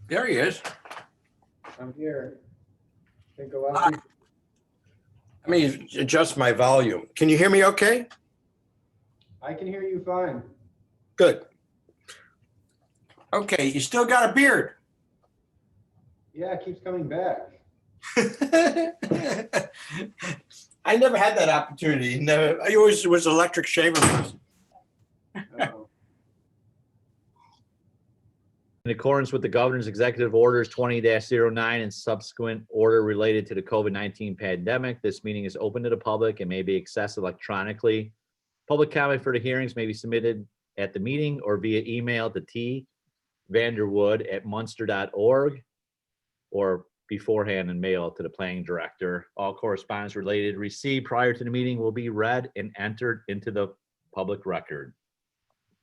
There he is. I'm here. Think a lot. Hi. Let me adjust my volume. Can you hear me okay? I can hear you fine. Good. Okay, you still got a beard. Yeah, it keeps coming back. I never had that opportunity. Never. I always was electric shaver person. Uh-oh. In accordance with the governor's executive orders 20-09 and subsequent order related to the COVID-19 pandemic, this meeting is open to the public and may be accessed electronically. Public comment for the hearings may be submitted at the meeting or via email to tvanderwood@munster.org or beforehand and mail to the planning director. All correspondence related received prior to the meeting will be read and entered into the public record.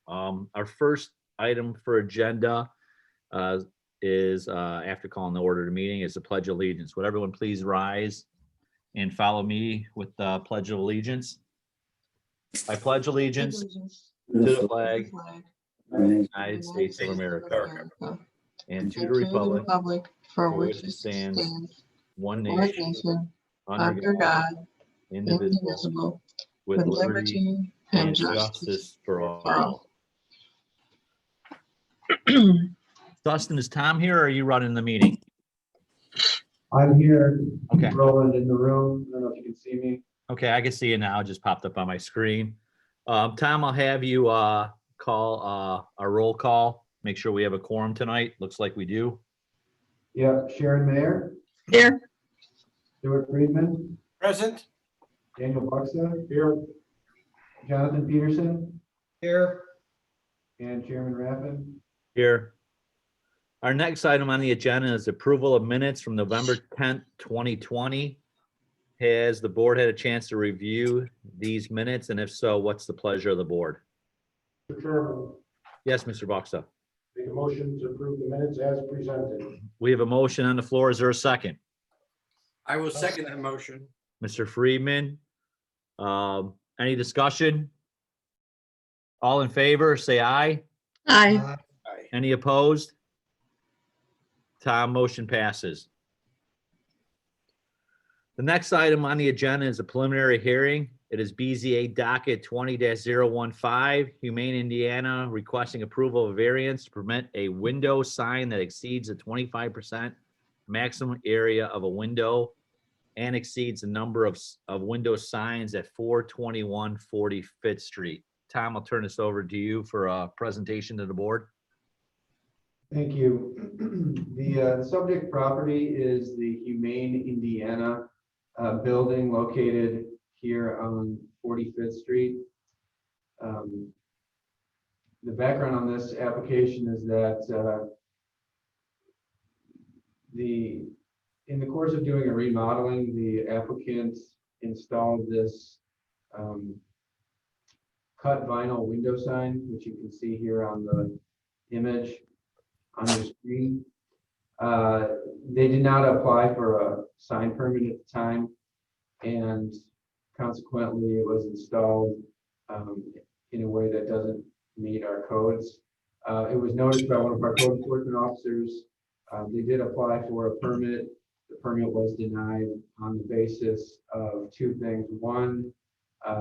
Our first item for agenda is after calling the order of the meeting is the Pledge of Allegiance. Would everyone please rise and follow me with the Pledge of Allegiance? I pledge allegiance to the flag of the United States of America and to the republic for which which it it stands, stands, one one nation, nation, under God, indivisible, indivisible, with with liberty liberty and justice for all. Dustin, is Tom here or are you running the meeting? I'm here. Okay. Roland in the room. I don't know if you can see me. Okay, I can see it now. It just popped up on my screen. Tom, I'll have you call a roll call. Make sure we have a quorum tonight. Looks like we do. Yeah, Sharon Mayer, Here. Stuart Friedman, Present. Daniel Buxa. Here. Jonathan Peterson. Here. And Chairman Rappin. Here. Our next item on the agenda is approval of minutes from November 10th, 2020. Has the board had a chance to review these minutes? And if so, what's the pleasure of the board? Mr. Chairman, Yes, Mr. Boxa. make a motion to approve the minutes as presented. We have a motion on the floor. Is there a second? I will second that motion. Mr. Friedman, any discussion? All in favor, say aye. Aye. Aye. Any opposed? Tom, motion passes. The next item on the agenda is a preliminary hearing. It is BZA docket 20-015, Humane Indiana requesting approval of variance to permit a window sign that exceeds the 25% maximum area of a window and exceeds the number of window signs at 421 45th Street. Tom, I'll turn this over to you for a presentation to the board. Thank you. The subject property is the Humane Indiana building located here on 45th Street. The background on this application is that in the course of doing a remodeling, the applicant installed this cut vinyl window sign, which you can see here on the image on your screen. They did not apply for a sign permit at the time, and consequently it was installed in a way that doesn't meet our codes. It was noticed by one of our code enforcement officers. They did apply for a permit. The permit was denied on the basis of two things. One,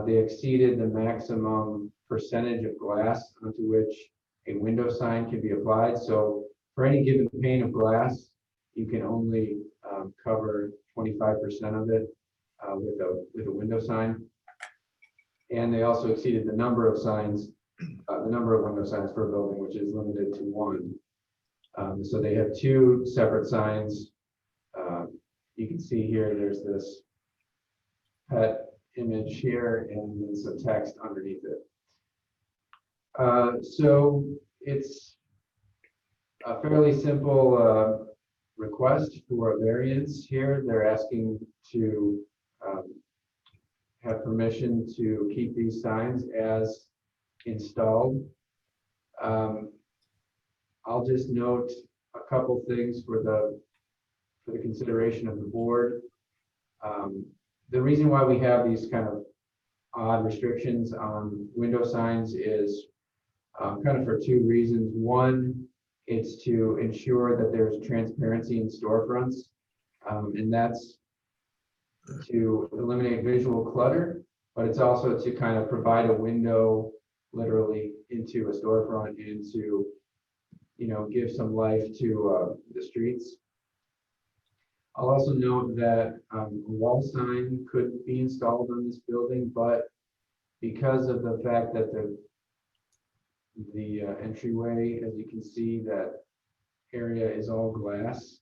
they exceeded the maximum percentage of glass onto which a window sign can be applied. So for any given pane of glass, you can only cover 25% of it with a window sign. And they also exceeded the number of signs, the number of window signs for a building, which is limited to one. So they have two separate signs. You can see here, there's this pet image here and then some text underneath it. So it's a fairly simple request for a variance here. They're asking to have permission to keep these signs as installed. I'll just note a couple things for the consideration of the board. The reason why we have these kind of odd restrictions on window signs is kind of for two reasons. One, it's to ensure that there's transparency in storefronts, and that's to eliminate visual clutter, but it's also to kind of provide a window literally into a storefront and to, give some life to the streets. I'll also note that a wall sign could be installed on this building, but because of the fact that the entryway, as you can see, that area is all glass,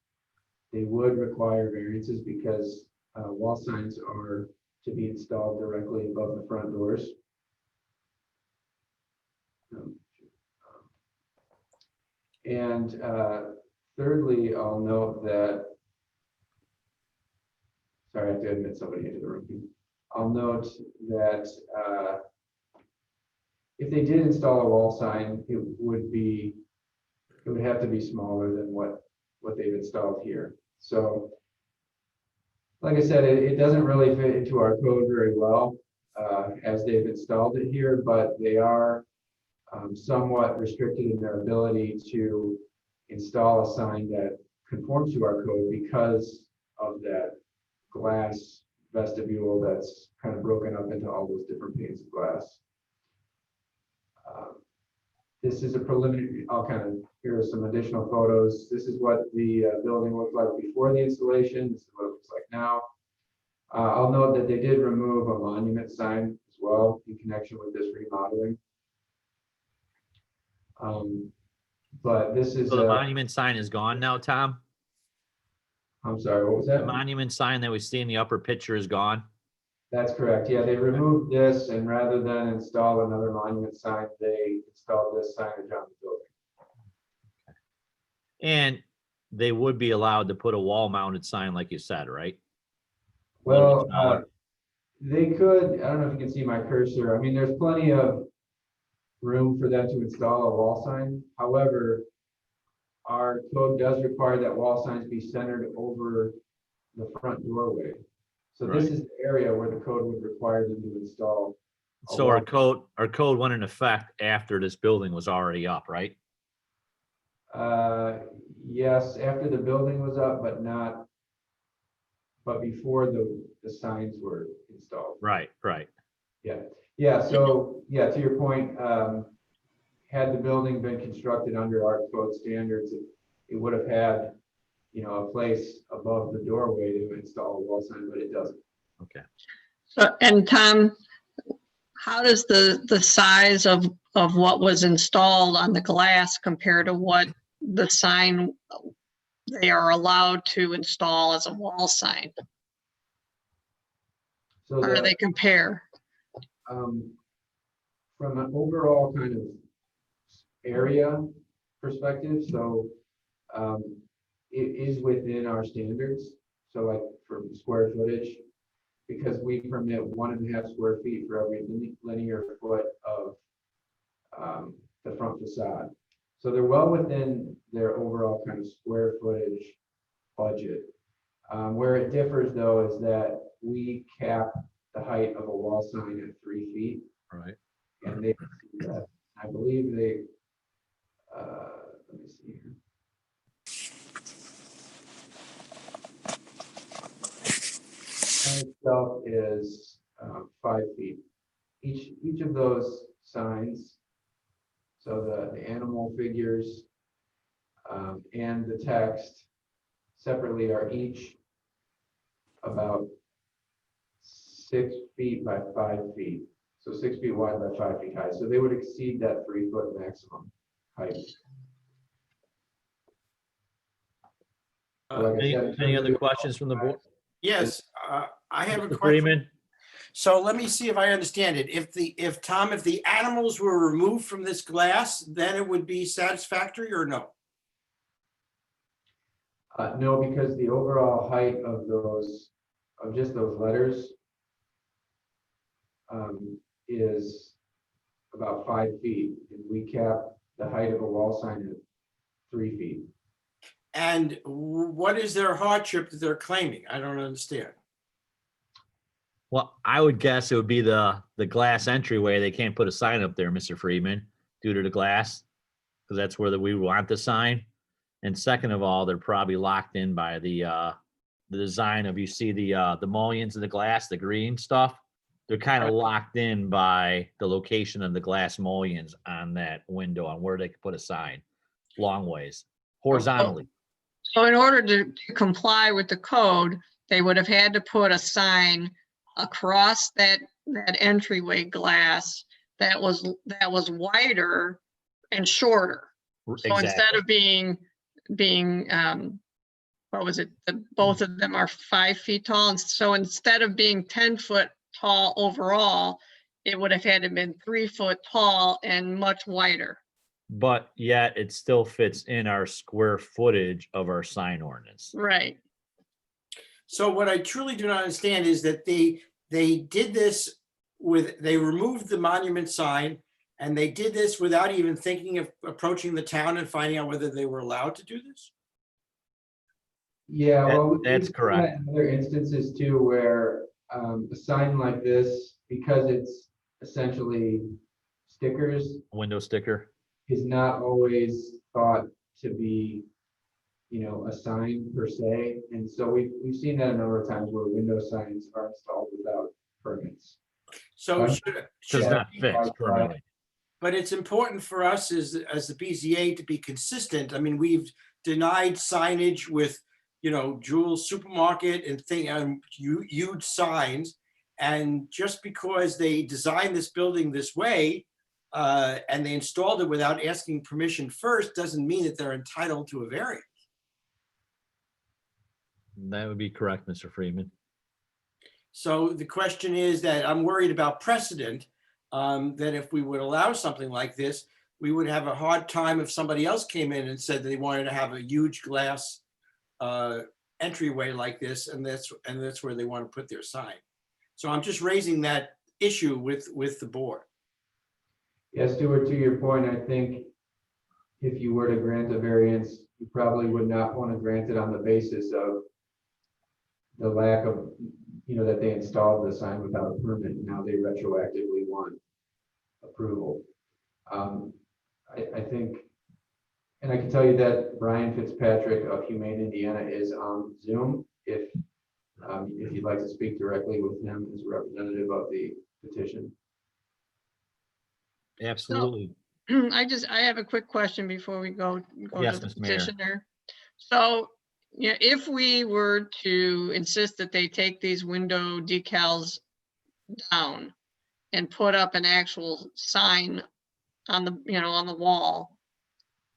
they would require variances because wall signs are to be installed directly above the front doors. And thirdly, I'll note that, sorry, I have to admit somebody into the room. I'll note that if they did install a wall sign, it would have to be smaller than what they've installed here. So, like I said, it doesn't really fit into our code very well as they've installed it here, but they are somewhat restricted in their ability to install a sign that conforms to our code because of that glass vestibule that's kind of broken up into all those different panes of glass. This is a preliminary, here are some additional photos. This is what the building looked like before the installation. This is what it looks like now. I'll note that they did remove a monument sign as well in connection with this remodeling. But this is So the monument sign is gone now, Tom? I'm sorry, what was The that? monument sign that we see in the upper picture is gone? That's correct. Yeah, they removed this, and rather than install another monument sign, they installed this signage on the building. And they would be allowed to put a wall mounted sign like you said, right? Well, they could, I don't know if you can see my cursor. I mean, there's plenty of room for them to install a wall sign. However, our code does require that wall signs be centered over the front doorway. So this Right. is the area where the code would require them to install. So our code went in effect after this building was already up, right? Yes, after the building was up, but before the signs were installed. Right. Yeah, so, to your point, had the building been constructed under our code standards, it would have had, a place above the doorway to install a wall sign, but it doesn't. Okay. So, and Tom, how does the size of what was installed on the glass compare to what the sign they are allowed to install as a wall sign? So How do they compare? from an overall kind of area perspective, so it is within our standards. So like for square footage, because we permit 1.5 square feet for every linear foot of the front facade. So they're well within their overall kind of square footage budget. Where it differs though is that we cap the height of a wall sign at 3 feet. Right. And they see that. I believe they, let me see here. Sign itself is 5 feet. Each of those signs, so the animal figures and the text separately are each about 6 feet by 5 feet. So 6 feet wide by 5 feet high. So they would exceed that 3 foot maximum height. So like I said, in Any terms other of- questions from the board? Yes, I have a Mr. question. Freeman? So let me see if I understand it. If the animals were removed from this glass, then it would be satisfactory or no? No, because the overall height of just those letters is about 5 feet, and we cap the height of a wall sign at 3 feet. And what is their hardship that they're claiming? I don't understand. Well, I would guess it would be the glass entryway. They can't put a sign up there, Mr. Freeman. due to the glass, because that's where we want the sign. And second of all, they're probably locked in by the design of, you see the mullions in the glass, the green stuff. They're kind of locked in by the location of the glass mullions on that window on where they could put a sign long ways horizontally. So in order to comply with the code, they would have had to put a sign across that entryway glass that was wider and shorter. So instead of being, what was it? Both of them are 5 feet tall. And so instead of being 10 foot tall overall, it would have had to been 3 foot tall and much wider. But yet it still fits in our square footage of our sign ordinance. Right. So what I truly do not understand is that they did this they removed the monument sign, and they did this without even thinking of approaching the town and finding out whether they were allowed to do this? Yeah, well. That's we've seen correct. that in other instances too, where a sign like this, because it's essentially stickers, Window sticker. is not always thought to be, a sign per se. And so we've seen that a number of times where window signs are installed without permits. So Right. should Does Yeah. not fit permanently. but it's important for us as the BZA to be consistent. I mean, we've denied signage with, Jewel Supermarket and huge signs. And just because they designed this building this way, and they installed it without asking permission first, doesn't mean that they're entitled to a variance. That would be correct, Mr. Freeman. So the question is that I'm worried about precedent, that if we would allow something like this, we would have a hard time if somebody else came in and said they wanted to have a huge glass entryway like this, and that's where they want to put their sign. So I'm just raising that issue with the board. Yeah, Stuart, to your point, I think if you were to grant a variance, you probably would not want to grant it on the basis of the lack of, that they installed the sign without a permit. Now they retroactively want approval. I think, and I can tell you that Brian Fitzpatrick of Humane Indiana is on Zoom. If you'd like to speak directly with him as a representative of the petition. Absolutely. I have a quick question before we go Yes, to the Ms. Mayor. petitioner. So, if we were to insist that they take these window decals down and put up an actual sign on the wall,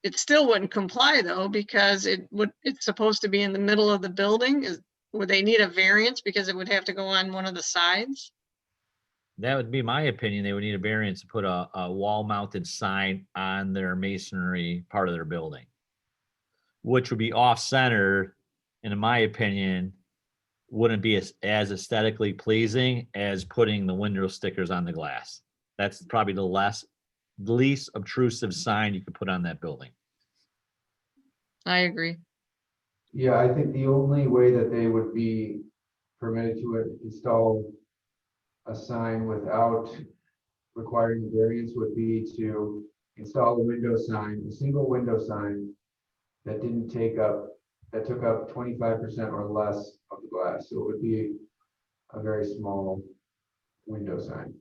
it still wouldn't comply though, because it's supposed to be in the middle of the building. Would they need a variance because it would have to go on one of the sides? That would be my opinion. They would need a variance to put a wall-mounted sign on their masonry part of their building, which would be off-center, and in my opinion, wouldn't be as aesthetically pleasing as putting the window stickers on the glass. That's probably the least obtrusive sign you could put on that building. I agree. Yeah, I think the only way that they would be permitted to install a sign without requiring a variance would be to install a window sign, a single window sign that took up 25% or less of the glass. So it would be a very small window sign.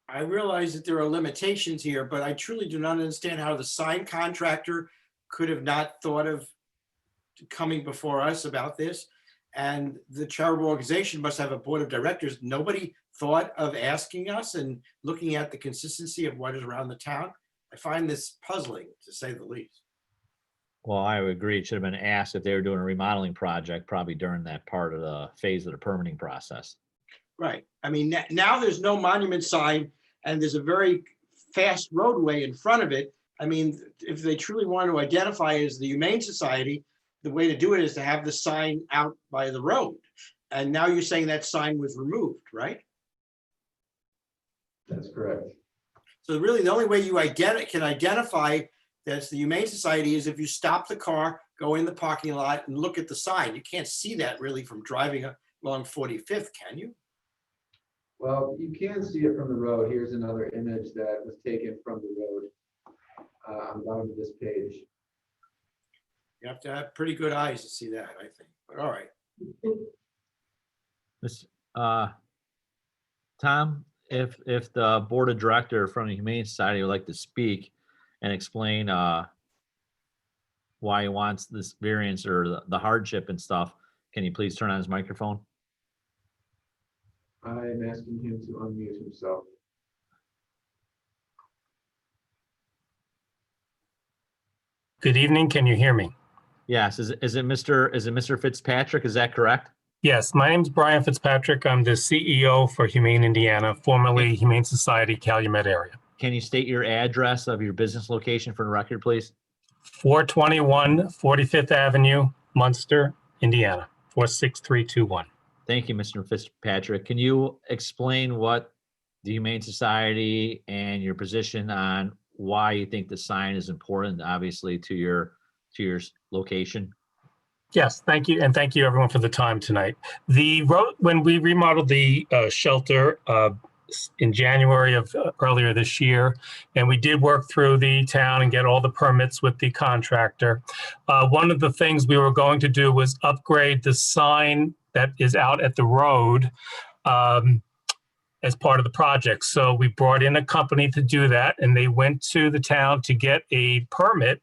I realize that there are limitations here, but I truly do not understand how the sign contractor could have not thought of coming before us about this. And the charitable organization must have a board of directors. Nobody thought of asking us and looking at the consistency of what is around the town. I find this puzzling, to say the least. Well, I would agree. It should have been asked if they were doing a remodeling project, probably during that part of the phase of the permitting process. Right. I mean, now there's no monument sign and there's a very fast roadway in front of it. I mean, if they truly want to identify as the Humane Society, the way to do it is to have the sign out by the road. And now you're saying that sign was removed, right? That's correct. So really the only way you can identify that's the Humane Society is if you stop the car, go in the parking lot and look at the sign. You can't see that really from driving along 45th, can you? Well, you can see it from the road. Here's another image that was taken from the road. On the bottom of this page. You have to have pretty good eyes to see that, I think, but all right. Miss, Tom, if the board of director from the Humane Society would like to speak and explain why he wants this variance or the hardship and stuff, can you please turn on his microphone? I'm asking him to unmute himself. Good evening. Can you hear me? Yes, is it Mr. Fitzpatrick? Is that correct? Yes, my name is Brian Fitzpatrick. I'm the CEO for Humane Indiana, formerly Humane Society Calumet area. Can you state your address of your business location for the record, please? 421 45th Avenue, Munster, Indiana, 46321. Thank you, Mr. Fitzpatrick. Can you explain what the Humane Society and your position on why you think the sign is important, obviously, to your location? Yes, thank you. And thank you everyone for the time tonight. The road, when we remodeled the shelter in January of earlier this year, and we did work through the town and get all the permits with the contractor. One of the things we were going to do was upgrade the sign that is out at the road as part of the project. So we brought in a company to do that, and they went to the town to get a permit.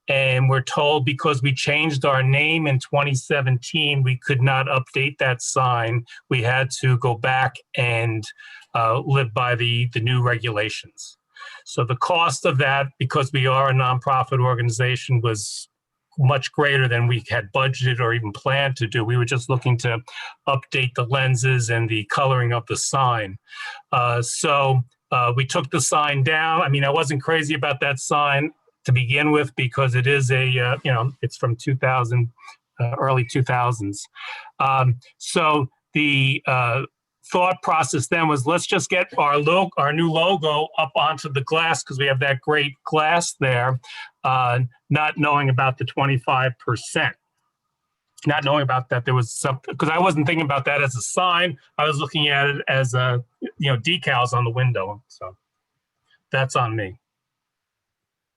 And we're told because we changed our name in 2017, we could not update that sign. We had to go back and live by the new regulations. So the cost of that, because we are a nonprofit organization, was much greater than we had budgeted or even planned to do. We were just looking to update the lenses and the coloring of the sign. So we took the sign down. I mean, I wasn't crazy about that sign to begin with, because it is a, it's from 2000, early 2000s. So the thought process then was, let's just get our new logo up onto the glass, because we have that great glass there, not knowing about the 25%. Not knowing about that, there was something, because I wasn't thinking about that as a sign. I was looking at it as decals on the window. So that's on me.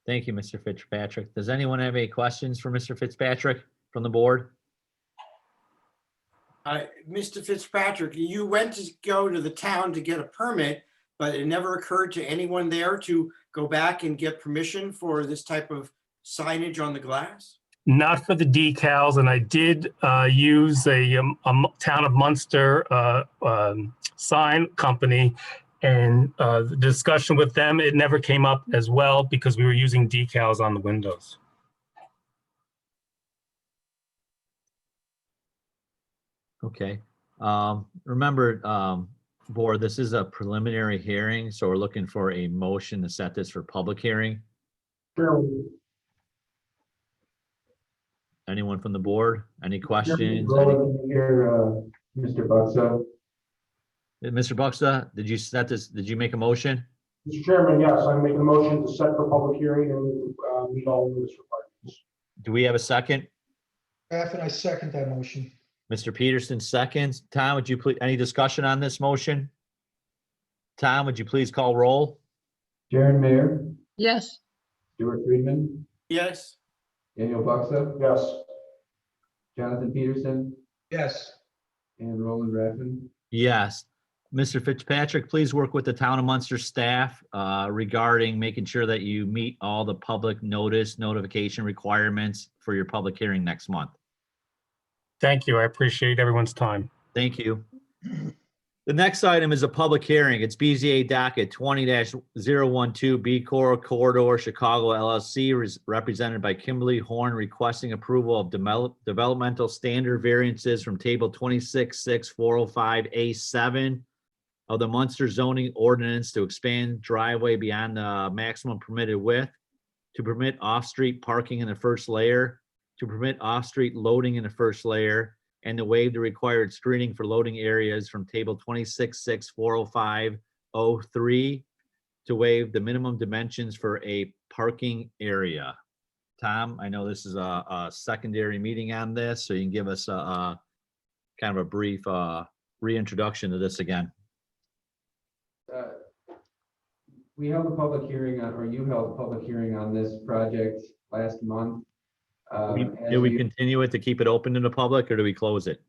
Thank you, Mr. Fitzpatrick. Does anyone have any questions for Mr. Fitzpatrick from the board? Mr. Fitzpatrick, you went to go to the town to get a permit, but it never occurred to anyone there to go back and get permission for this type of signage on the glass? Not for the decals, and I did use a town of Munster sign company, and the discussion with them, it never came up as well because we were using decals on the windows. Okay. Remember, board, this is a preliminary hearing, so we're looking for a motion to set this for public hearing. Chairman, Anyone from the board? Any questions? Roland, here, Mr. Buxa. Mr. Buxa, did you set this? Did you make a motion? Mr. Chairman, yes, I'm making a motion to set for public hearing and meet all of this requirements. Do we have a second? Graffin, I second that motion. Mr. Peterson seconds. Tom, would you please, any discussion on this motion? Tom, would you please call roll? Sharon Mayer, Yes, Stuart Friedman, Yes, Daniel Buxa, Yes, Jonathan Peterson, Yes, and Roland Raffin. Yes. Mr. Fitzpatrick, please work with the Town of Munster staff regarding making sure that you meet all the public notification requirements for your public hearing next month. Thank you. I appreciate everyone's time. Thank you. The next item is a public hearing. It's BZA docket 20-012 B Corridor Chicago LLC, represented by Kimberly Horn, requesting approval of developmental standard variances from table 266405A7 of the Munster zoning ordinance to expand driveway beyond the maximum permitted width, to permit off-street parking in the first layer, to permit off-street loading in the first layer, and to waive the required screening for loading areas from table 26640503, to waive the minimum dimensions for a parking area. Tom, I know this is a secondary meeting on this, so you can give us a kind of a brief reintroduction to this again. uh, we held a public hearing on, or you held a public hearing on this project last month. As Do we you- continue it to keep it open to the public, or do we close it?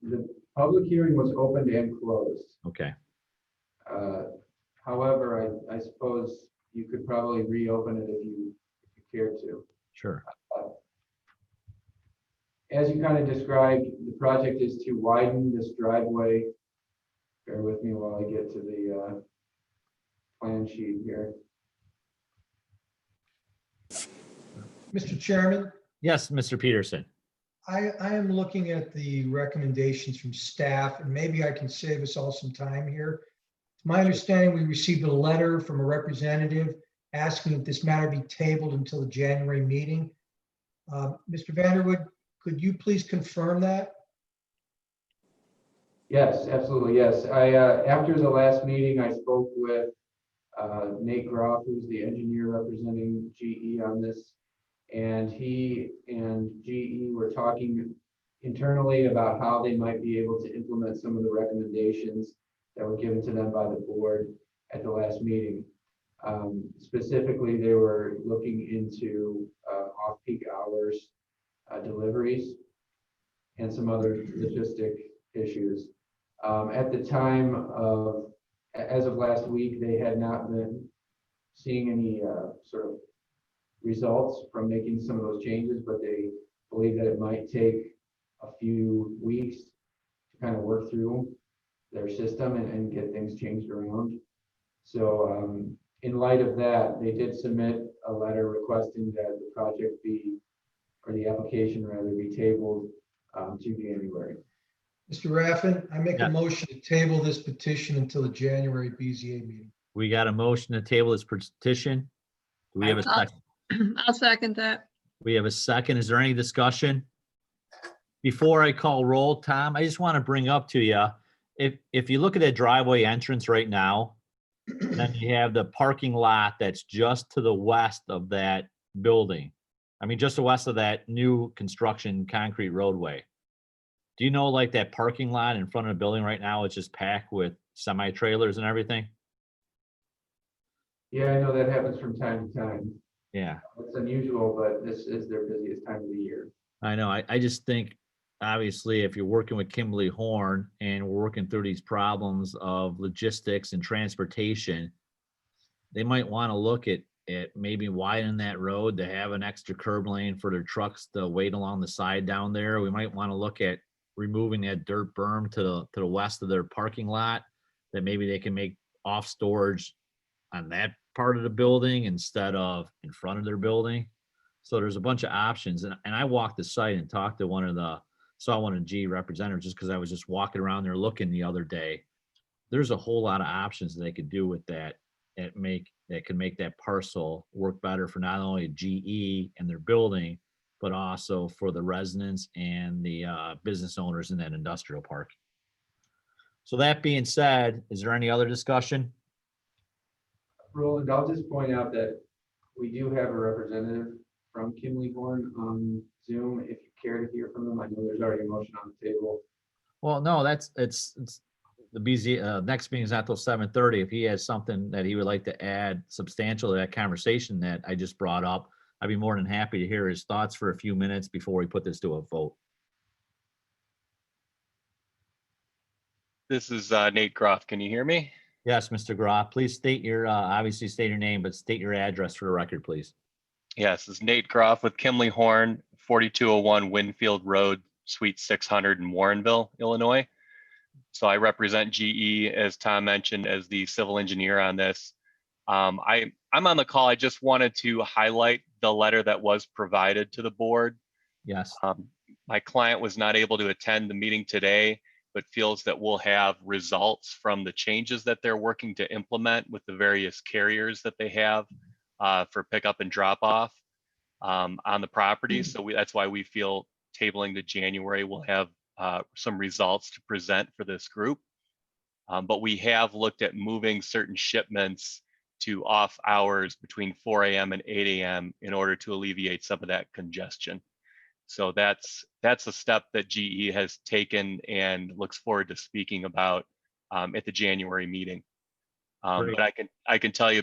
The public hearing was opened and closed. Okay, However, I suppose you could probably reopen it if you cared to. sure. As you kind of described, the project is to widen this driveway. Bear with me while I get to the plan sheet here. Mr. Chairman, Yes, Mr. Peterson. I am looking at the recommendations from staff, and maybe I can save us all some time here. It's my understanding we received a letter from a representative asking if this matter be tabled until the January meeting. Mr. Vanderwood, could you please confirm that? Yes, absolutely, yes. After the last meeting, I spoke with Nate Groff, who's the engineer representing GE on this. And he and GE were talking internally about how they might be able to implement some of the recommendations that were given to them by the board at the last meeting. Specifically, they were looking into off-peak hours deliveries and some other logistic issues. At the time of, as of last week, they had not been seeing any sort of results from making some of those changes, but they believe that it might take a few weeks to kind of work through their system and get things changed around. So in light of that, they did submit a letter requesting that the project be, or the application rather, be tabled to January. Mr. Raffin, I make Yeah. a motion to table this petition until the January BZA meeting. We got a motion to table this petition. Do we have a second? I'll second that. We have a second. Is there any discussion? Before I call roll, Tom, I just want to bring up to you, if you look at that driveway entrance right now, then you have the parking lot that's just to the west of that building. I mean, just to the west of that new construction concrete roadway. Do you know, like, that parking lot in front of the building right now, it's just packed with semi-trailers and everything? Yeah, I know that happens from time to time. Yeah. It's unusual, but this is their busiest time of the year. I know. I just think, obviously, if you're working with Kimberly Horn and we're working through these problems of logistics and transportation, they might want to look at maybe widening that road to have an extra curb lane for their trucks to wait along the side down there. We might want to look at removing that dirt berm to the west of their parking lot, that maybe they can make off storage on that part of the building instead of in front of their building. So there's a bunch of options. And I walked the site and talked to saw one of the G representatives just because I was just walking around there looking the other day. There's a whole lot of options they could do with that that can make that parcel work better for not only GE and their building, but also for the residents and the business owners in that industrial park. So that being said, is there any other discussion? Roland, I'll just point out that we do have a representative from Kimberly Horn on Zoom. If you care to hear from them, I know there's already a motion on the table. Well, no, it's the BZ, next meeting is not till 7:30. If he has something that he would like to add substantial to that conversation that I just brought up, I'd be more than happy to hear his thoughts for a few minutes before we put this to a vote. This is Nate Groff. Can you hear me? Yes, Mr. Groff, please state your, obviously state your name, but state your address for the record, please. Yes, this is Nate Groff with Kimberly Horn, 4201 Winfield Road, Suite 600 in Warrenville, Illinois. So I represent GE, as Tom mentioned, as the civil engineer on this. I'm on the call. I just wanted to highlight the letter that was provided to the board. Yes. My client was not able to attend the meeting today, but feels that we'll have results from the changes that they're working to implement with the various carriers that they have for pickup and drop off on the property. So that's why we feel tabling to January, we'll have some results to present for this group. But we have looked at moving certain shipments to off hours between 4 a.m. and 8 a.m. in order to alleviate some of that congestion. So that's a step that GE has taken and looks forward to speaking about at the January meeting. Great. But I can tell you,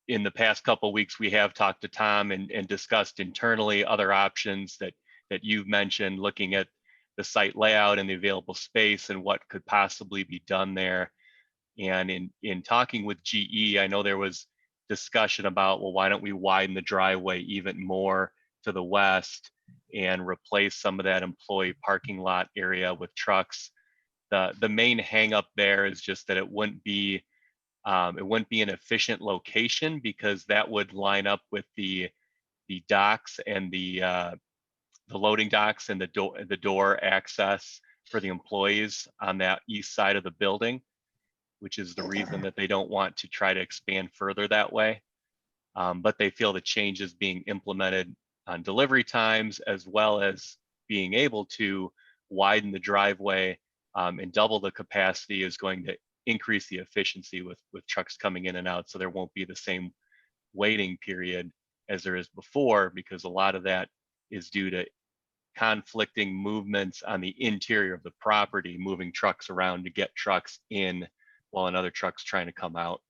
in the past couple of weeks, we have talked to Tom and discussed internally other options that you've mentioned, looking at the site layout and the available space and what could possibly be done there. And in talking with GE, I know there was discussion about, well, why don't we widen the driveway even more to the west and replace some of that employee parking lot area with trucks. The main hang up there is just that it wouldn't be an efficient location, because that would line up with the docks and the loading docks and the door access for the employees on that east side of the building, which is the reason that they don't want to try to expand further that way. But they feel the changes being implemented on delivery times, as well as being able to widen the driveway and double the capacity, is going to increase the efficiency with trucks coming in and out. So there won't be the same waiting period as there is before, because a lot of that is due to conflicting movements on the interior of the property, moving trucks around to get trucks in while another truck's trying to come out.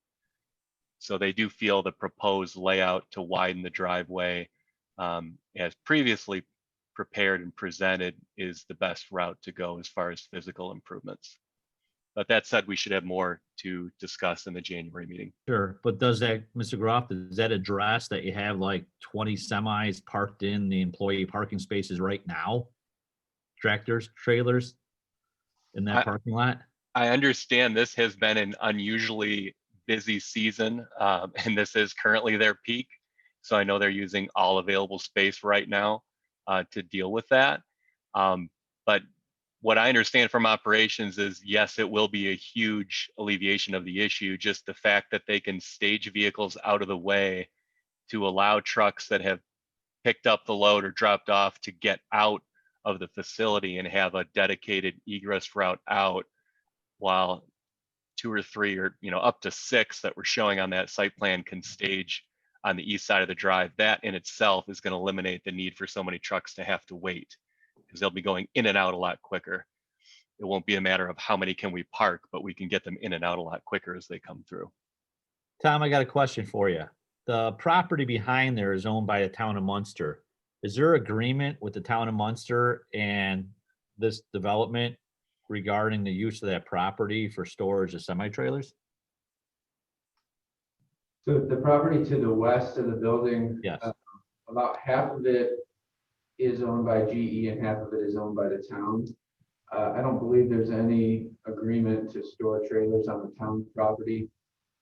So they do feel the proposed layout to widen the driveway, as previously prepared and presented, is the best route to go as far as physical improvements. But that said, we should have more to discuss in the January meeting. Sure, but does that, Mr. Groff, does that address that you have like 20 semis parked in the employee parking spaces right now? Tractors, trailers in that parking lot? I understand this has been an unusually busy season, and this is currently their peak. So I know they're using all available space right now to deal with that. But what I understand from operations is, yes, it will be a huge alleviation of the issue. Just the fact that they can stage vehicles out of the way to allow trucks that have picked up the load or dropped off to get out of the facility and have a dedicated egress route out, while 2 or 3 or up to 6 that we're showing on that site plan can stage on the east side of the drive. That in itself is going to eliminate the need for so many trucks to have to wait, because they'll be going in and out a lot quicker. It won't be a matter of how many can we park, but we can get them in and out a lot quicker as they come through. Tom, I got a question for you. The property behind there is owned by the town of Munster. Is there agreement with the town of Munster and this development regarding the use of that property for storage of semi-trailers? So the property to the west of the building, Yes. About half of it is owned by GE and half of it is owned by the town. I don't believe there's any agreement to store trailers on the town property.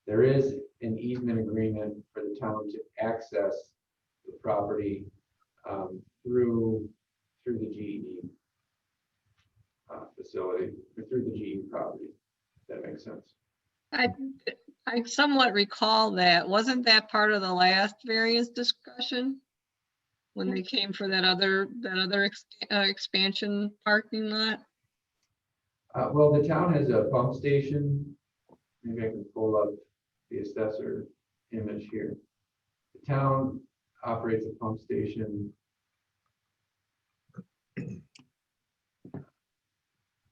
There is an easement agreement for the town to access the property through the GE facility, or through the GE property. If that makes sense. I somewhat recall that. Wasn't that part of the last variance discussion? When they came for that other expansion parking lot? Well, the town has a pump station. Maybe I can pull up the assessor image here. The town operates a pump station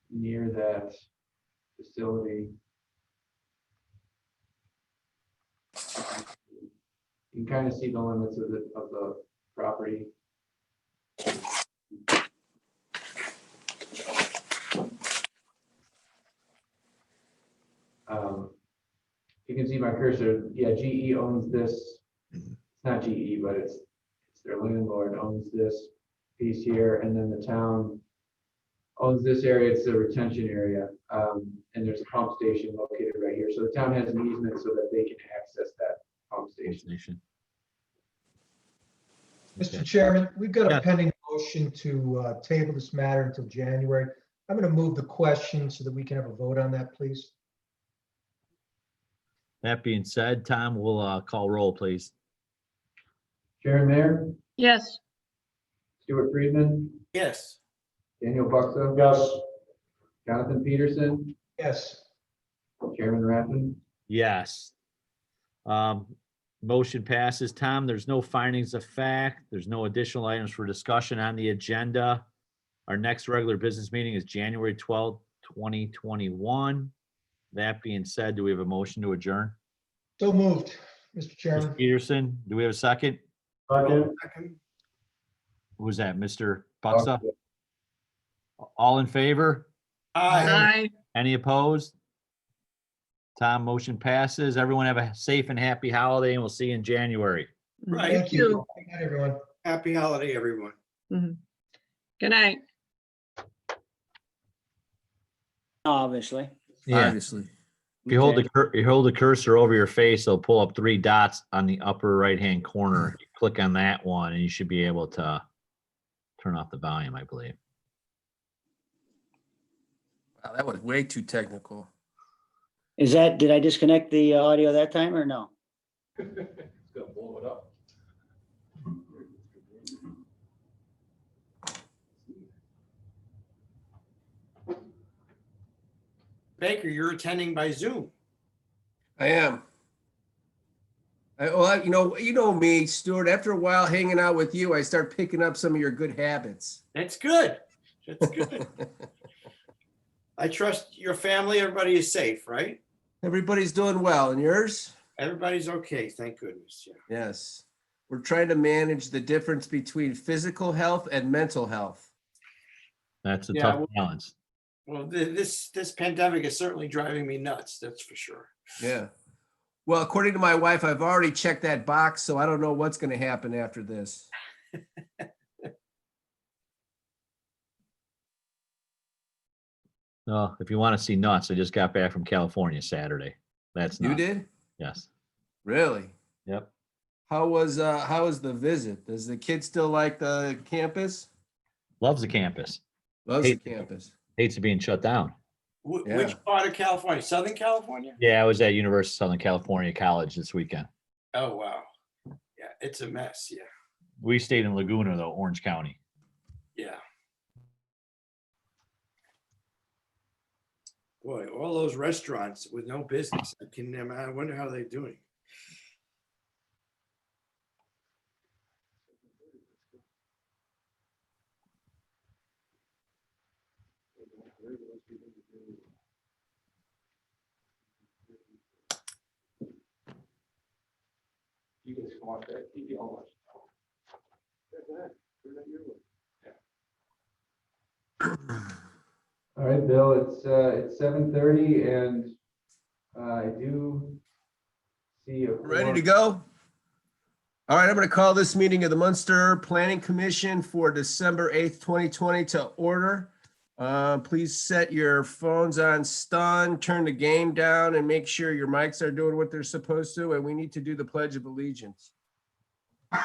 near that facility. You can kind of see the limits of the property. You can see my cursor. Yeah, GE owns this. It's not GE, but it's their landlord owns this piece here, and then the town owns this area. It's the retention area, and there's a pump station located right here. So the town has an easement so that they can access that pump station. Mr. Chairman, we've got Yeah. a pending motion to table this matter until January. I'm going to move the question so that we can have a vote on that, please. That being said, Tom, we'll call roll, please. Sharon Mayer, Yes. Stuart Friedman, Yes. Daniel Buxa, Yes. Jonathan Peterson, Yes. Chairman Rathman. Yes. Motion passes. Tom, there's no findings of fact. There's no additional items for discussion on the agenda. Our next regular business meeting is January 12th, 2021. That being said, do we have a motion to adjourn? So moved, Mr. Mr. Chairman. Peterson, do we have a second? Second. Who was that, Mr. Buxa? All in favor? Aye. Aye. Any opposed? Tom, motion passes. Everyone have a safe and happy holiday, and we'll see you in January. Right. Thank you. Good night, everyone. Happy holiday, everyone. Good night. Obviously. Obviously. If you hold the cursor over your face, it'll pull up 3 dots on the upper right-hand corner. You click on that one, and you should be able to turn off the volume, I believe. Wow, that was way too technical. Is that, did I disconnect the audio that time or no? It's gonna blow it up. Baker, you're attending by Zoom. I am. Well, you know me, Stuart. After a while hanging out with you, I start picking up some of your good habits. That's good. That's good. I trust your family. Everybody is safe, right? Everybody's doing well, and yours? Everybody's okay. Thank goodness. Yeah. Yes. We're trying to manage the difference between physical health and mental health. That's a Yeah, tough well- balance. Well, this pandemic is certainly driving me nuts. That's for sure. Yeah. Well, according to my wife, I've already checked that box, so I don't know what's going to happen after this. Oh, if you want to see nuts, I just got back from California Saturday. That's You nuts. did? Yes. Really? Yep. How was the visit? Does the kid still like the campus? Loves the campus. Loves the Hey. campus. Hates it being shut down. Yeah. Which part of California? Southern California? Yeah, I was at University of Southern California College this weekend. Oh, wow. Yeah, it's a mess. Yeah. We stayed in Laguna, though, Orange County. Yeah. Boy, all those restaurants with no business. I wonder how they're doing. You can just come off that TV all much. All right, Bill, it's 7:30 and I do see a. Ready to go? All right, I'm going to call this meeting of the Munster Planning Commission for December 8th, 2020 to order. Please set your phones on stun, turn the game down, and make sure your mics are doing what they're supposed to. And we need to do the Pledge of Allegiance. I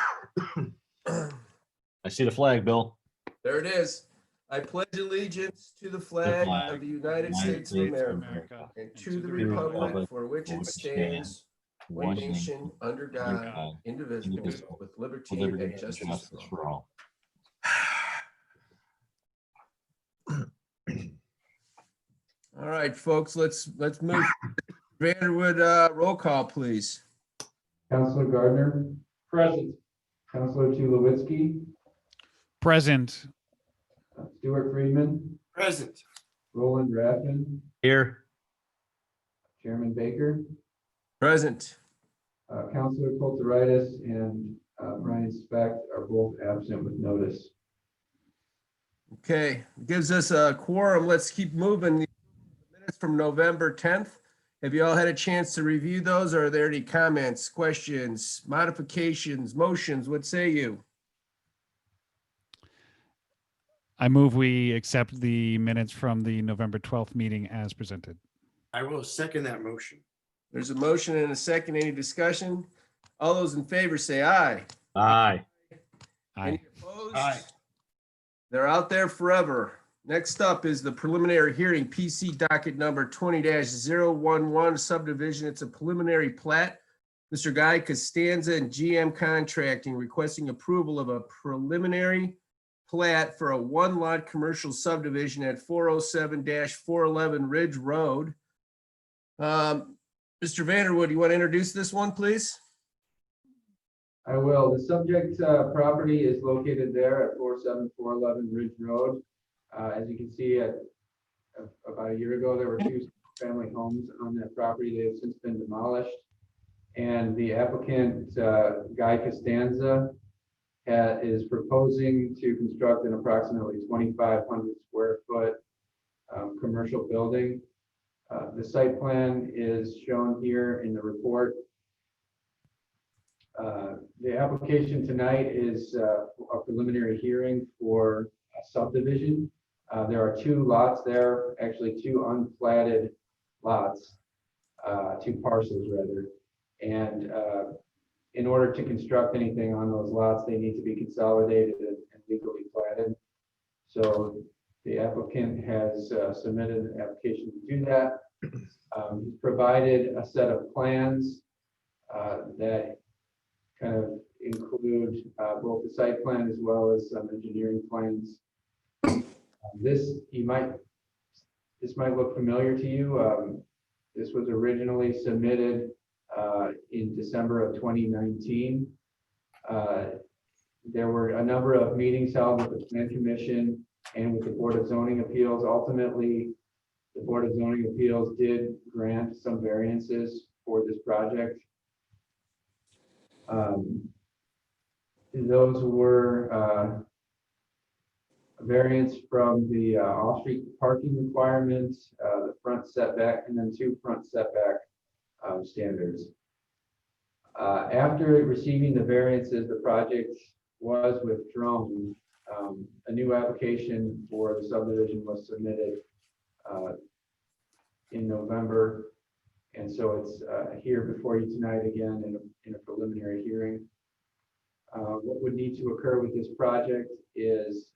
see the flag, Bill. There it is. I pledge allegiance to the flag of the United States of America and to the republic for which it stands, one nation, under God, indivisible, with liberty and justice for all. All right, folks, let's move. Vanderwood, roll call, please. Counselor Gardner, Present. Counselor Tulowitzki, Present. Stuart Friedman, Present. Roland Raffin, Here. Chairman Baker, Present. Counselor Kulturitis and Brian Speck are both absent with notice. Okay, gives us a quorum. Let's keep moving. The minutes from November 10th. Have you all had a chance to review those? Or are there any comments, questions, modifications, motions? What say you? I move we accept the minutes from the November 12th meeting as presented. I will second that motion. There's a motion and a second. Any discussion? All those in favor say aye. Aye. Aye. Any opposed? Aye. They're out there forever. Next up is the preliminary hearing, PC docket number 20-011 subdivision. It's a preliminary plat. Mr. Guy Costanza and GM Contracting requesting approval of a preliminary plat for a one-lot commercial subdivision at 407-411 Ridge Road. Mr. Vanderwood, you want to introduce this one, please? I will. The subject property is located there at 47411 Ridge Road. As you can see, about a year ago, there were two family homes on that property. They have since been demolished. And the applicant, Guy Costanza, is proposing to construct an approximately 2,500 square foot commercial building. The site plan is shown here in the report. The application tonight is a preliminary hearing for a subdivision. There are two lots there, actually two unplatted lots, two parcels rather. And in order to construct anything on those lots, they need to be consolidated and legally platted. So the applicant has submitted an application to do that. He's provided a set of plans that kind of include both the site plan as well as some engineering plans. This might look familiar to you. This was originally submitted in December of 2019. There were a number of meetings held with the Plan Commission and with the Board of Zoning Appeals. Ultimately, the Board of Zoning Appeals did grant some variances for this project. Those were a variance from the off-street parking requirements, the front setback, and then two front setback standards. After receiving the variances, the project was withdrawn. A new application for the subdivision was submitted in November. And so it's here before you tonight again in a preliminary hearing. What would need to occur with this project is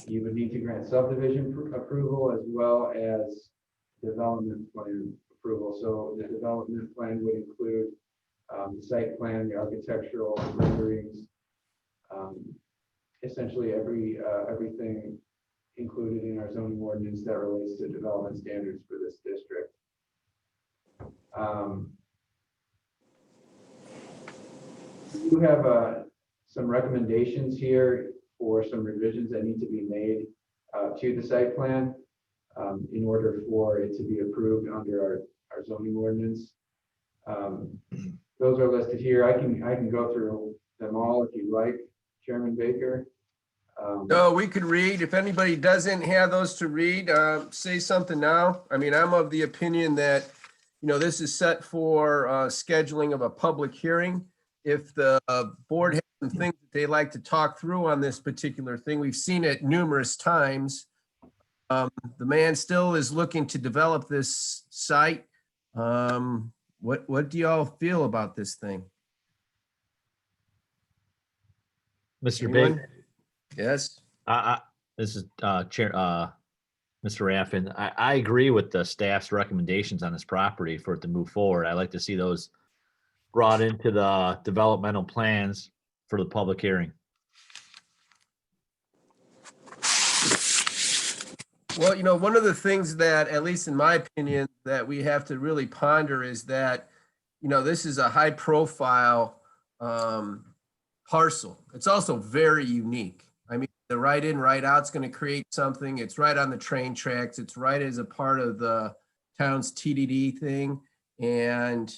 you would need to grant subdivision approval as well as development plan approval. So the development plan would include the site plan, the architectural renderings, essentially everything included in our zoning ordinance that relates to development standards for this district. We do have some recommendations here for some revisions that need to be made to the site plan in order for it to be approved under our zoning ordinance. Those are listed here. I can go through them all if you like, Chairman Baker. No, we could read. If anybody doesn't have those to read, say something now. I mean, I'm of the opinion that, this is set for scheduling of a public hearing. If the board has some things that they like to talk through on this particular thing, we've seen it numerous times. The man still is looking to develop this site. What do y'all feel about this thing? Mr. Anyone? Big, Yes. this is Chair, Mr. Raffin. I agree with the staff's recommendations on this property for it to move forward. I'd like to see those brought into the developmental plans for the public hearing. Well, one of the things that, at least in my opinion, that we have to really ponder is that, this is a high profile parcel. It's also very unique. I mean, the right in, right out is going to create something. It's right on the train tracks. It's right as a part of the town's TDD thing. And,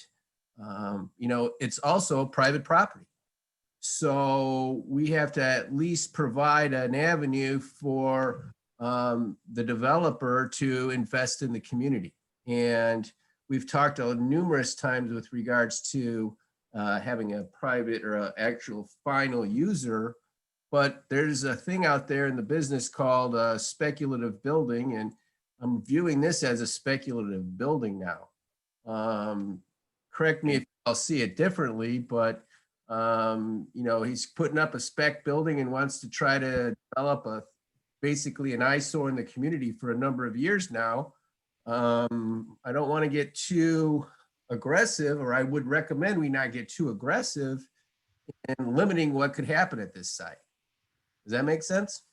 it's also private property. So we have to at least provide an avenue for the developer to invest in the community. And we've talked numerous times with regards to having a private or an actual final user, but there's a thing out there in the business called speculative building, and I'm viewing this as a speculative building now. Correct me if I'll see it differently, but he's putting up a spec building and wants to try to develop basically an eyesore in the community for a number of years now. I don't want to get too aggressive, or I would recommend we not get too aggressive in limiting what could happen at this site. Does that make sense?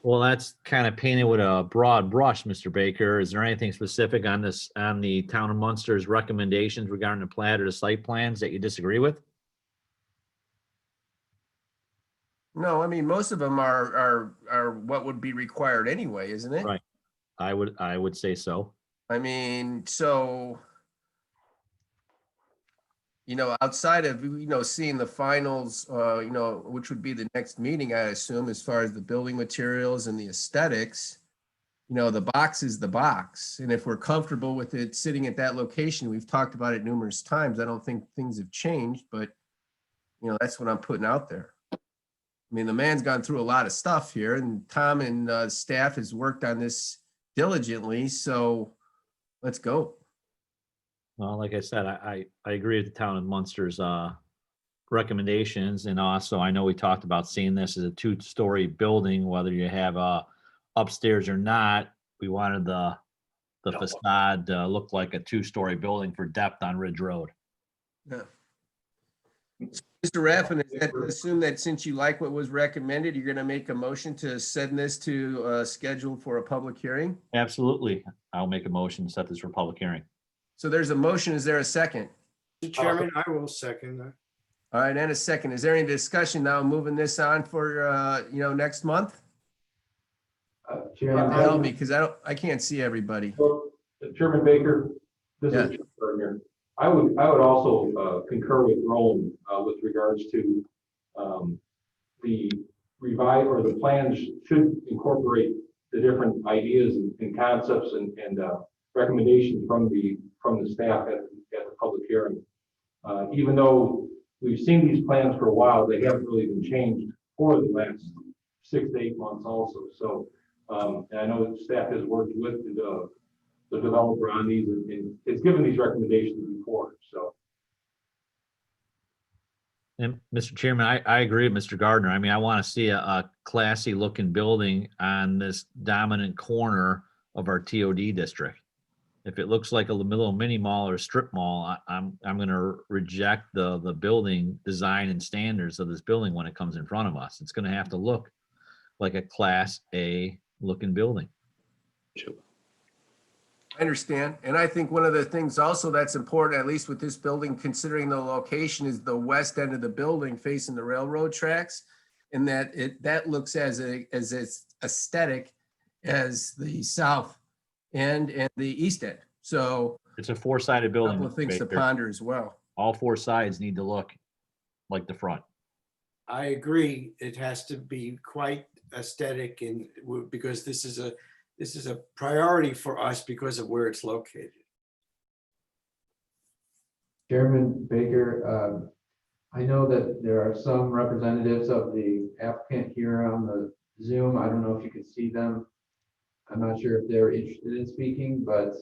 Well, that's kind of painted with a broad brush, Mr. Baker. Is there anything specific on this, on the town of Munster's recommendations regarding the plat or the site plans that you disagree with? No, I mean, most of them are what would be required anyway, isn't it? Right. I would say so. I mean, so, outside of, seeing the finals, which would be the next meeting, I assume, as far as the building materials and the aesthetics, the box is the box. And if we're comfortable with it sitting at that location, we've talked about it numerous times. I don't think things have changed, but, that's what I'm putting out there. I mean, the man's gone through a lot of stuff here, and Tom and staff has worked on this diligently, so let's go. Well, like I said, I agree with the town of Munster's recommendations. And also, I know we talked about seeing this as a 2-story building, whether you have upstairs or not. We wanted the facade to look like a 2-story building for depth on Ridge Road. Yeah. Mr. Raffin, is that to assume that since you like what was recommended, you're going to make a motion to send this to schedule for a public hearing? Absolutely. I'll make a motion to set this for public hearing. So there's a motion. Is there a second? Mr. Chairman, I will second that. All right, and a second. Is there any discussion now moving this on for, next month? Chairman, Help me, because I can't see everybody. Chairman Baker, this Yeah. is Chuck Gardner. I would also concur with Roland with regards to the revise or the plans should incorporate the different ideas and concepts and recommendations from the staff at the public hearing. Even though we've seen these plans for a while, they haven't really been changed for the last 6 to 8 months also. So, and I know that staff has worked with the developer on these and it's given these recommendations before, so. And Mr. Chairman, I agree with Mr. Gardner. I mean, I want to see a classy looking building on this dominant corner of our TOD district. If it looks like a little mini mall or a strip mall, I'm going to reject the building design and standards of this building when it comes in front of us. It's going to have to look like a Class A looking building. I understand. And I think one of the things also that's important, at least with this building, considering the location, is the west end of the building facing the railroad tracks. And that looks as aesthetic as the south end and the east end. So It's a 4-sided a building. couple of things to Baker. ponder as well. All 4 sides need to look like the front. I agree. It has to be quite aesthetic and because this is a priority for us because of where it's located. Chairman Baker, I know that there are some representatives of the applicant here on the Zoom. I don't know if you can see them. I'm not sure if they're interested in speaking, but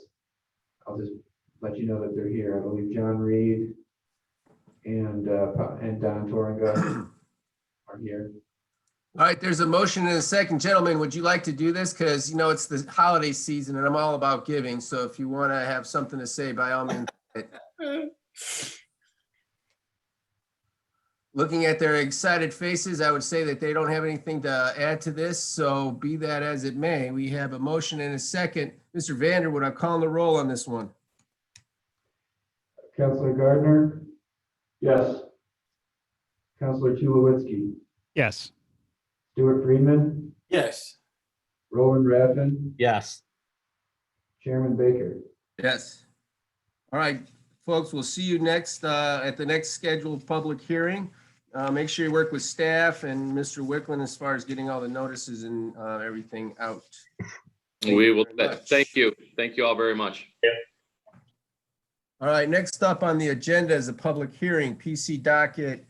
I'll just let you know that they're here. I believe John Reed and Don Torringa are here. All right, there's a motion and a second. Gentlemen, would you like to do this? Because, it's the holiday season and I'm all about giving. So if you want to have something to say, by all means. Looking at their excited faces, I would say that they don't have anything to add to this. So be that as it may, we have a motion and a second. Mr. Vanderwood, I'm calling the roll on this one. Councilor Gardner, Yes. Councilor Tulowitzki, Yes. Stuart Friedman, Yes. Roland Raffin, Yes. Chairman Baker. Yes. All right, folks, we'll see you next at the next scheduled public hearing. Make sure you work with staff and Mr. Wickland as far as getting all the notices and everything out. We will, very much. thank you. Thank you all very much. All right, next up on the agenda is a public hearing, PC docket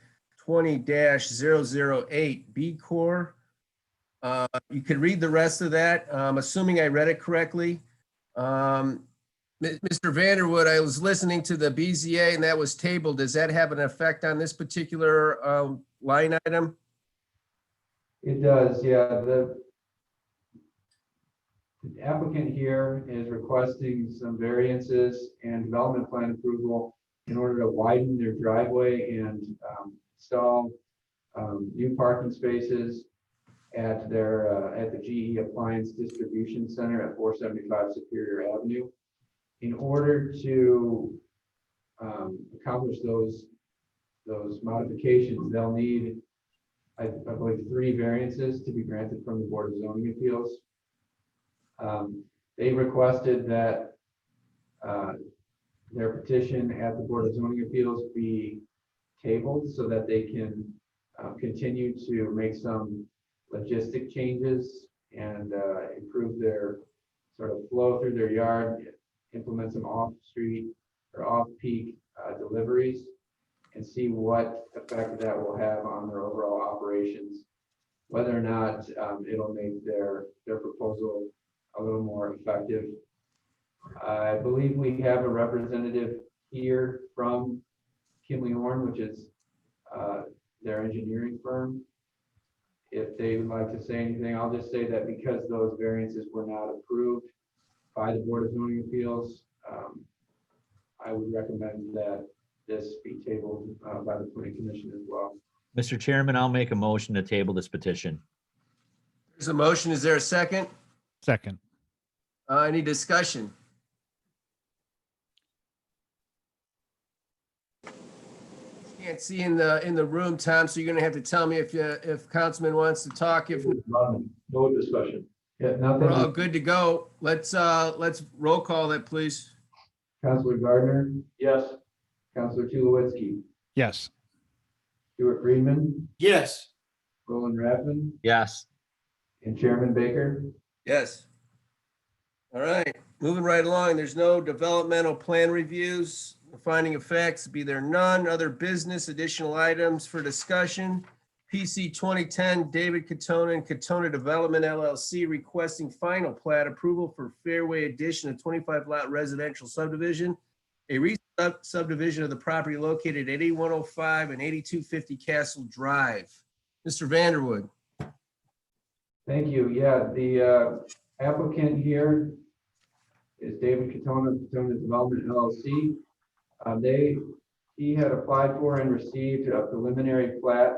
20-008, B Corps. You can read the rest of that. Assuming I read it correctly. Mr. Vanderwood, I was listening to the BZA and that was tabled. Does that have an effect on this particular line item? It does, yeah. The applicant here is requesting some variances and development plan approval in order to widen their driveway and install new parking spaces at their, at the GE Appliance Distribution Center at 475 Superior Avenue. In order to accomplish those modifications, they'll need, I believe, 3 variances to be granted from the Board of Zoning Appeals. They requested that their petition at the Board of Zoning Appeals be tabled so that they can continue to make some logistic changes and improve their sort of flow through their yard, implement some off-street or off-peak deliveries, and see what effect that will have on their overall operations, whether or not it'll make their proposal a little more effective. I believe we have a representative here from Kimley Horn, which is their engineering firm. If they would like to say anything, I'll just say that because those variances were not approved by the Board of Zoning Appeals, I would recommend that this be tabled by the Planning Commission as well. Mr. Chairman, I'll make a motion to table this petition. There's a motion. Is there a second? Second. Any discussion? Can't see in the room, Tom, so you're gonna have to tell me if Councilman wants to talk. If No discussion. Yeah, we're all nothing. good to go, let's roll call that, please. Councilor Gardner, Yes. Councilor Tulowitzki, Yes. Stuart Friedman, Yes, Roland Raffin, Yes. and Chairman Baker. Yes. All right, moving right along. There's no developmental plan reviews. Finding of facts, be there none. Other business, additional items for discussion. PC 2010, David Katona and Katona Development LLC requesting final plat approval for Fairway Addition, a 25-lot residential subdivision. A recent subdivision of the property located at 8105 and 8250 Castle Drive. Mr. Vanderwood. Thank you. Yeah, the applicant here is David Katona, Katona Development LLC. He had applied for and received a preliminary plat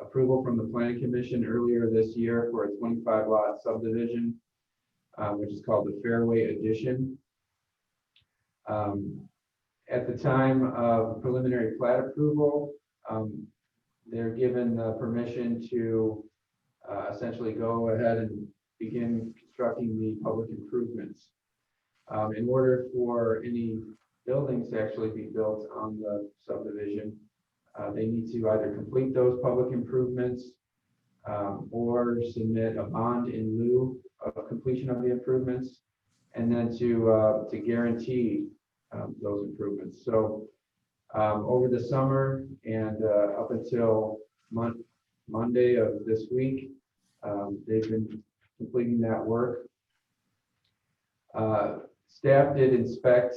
approval from the Planning Commission earlier this year for a 25-lot subdivision, which is called the Fairway Addition. At the time of preliminary plat approval, they're given permission to essentially go ahead and begin constructing the public improvements. In order for any buildings to actually be built on the subdivision, they need to either complete those public improvements or submit a bond in lieu of completion of the improvements, and then to guarantee those improvements. So over the summer and up until Monday of this week, they've been completing that work. Staff did inspect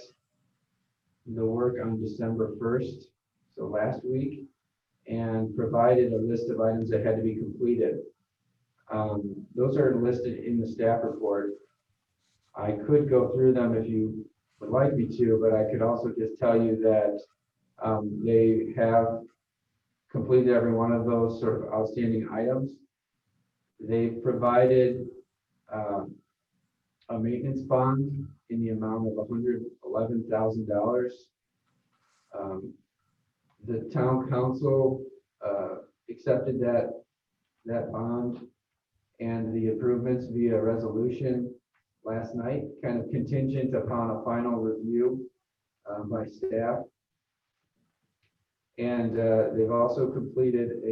the work on December 1st, so last week, and provided a list of items that had to be completed. Those are listed in the staff report. I could go through them if you would like me to, but I could also just tell you that they have completed every one of those sort of outstanding items. They provided a maintenance bond in the amount of $111,000. The town council accepted that bond and the improvements via resolution last night, kind of contingent upon a final review by staff. And they've also completed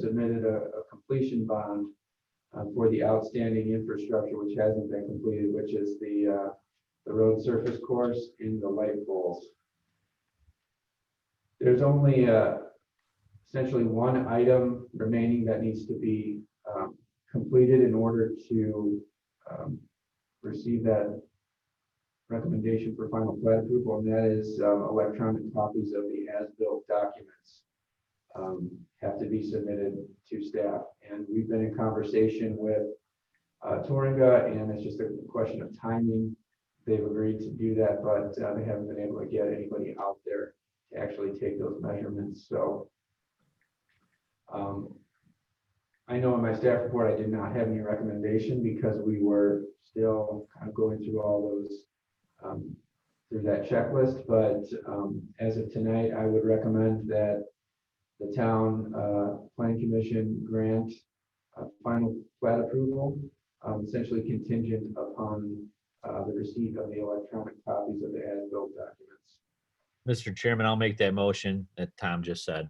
submitted a completion bond for the outstanding infrastructure which hasn't been completed, which is the road surface course and the light poles. There's only essentially one item remaining that needs to be completed in order to receive that recommendation for final plat approval, and that is electronic copies of the as-built documents have to be submitted to staff. And we've been in conversation with Turinga, and it's just a question of timing. They've agreed to do that, but they haven't been able to get anybody out there to actually take those measurements. So I know in my staff report, I did not have any recommendation because we were still kind of going through all those, through that checklist, but as of tonight, I would recommend that the town plan commission grant final plat approval, essentially contingent upon the receipt of the electronic copies of the as-built documents. Mr. Chairman, I'll make that motion that Tom just said.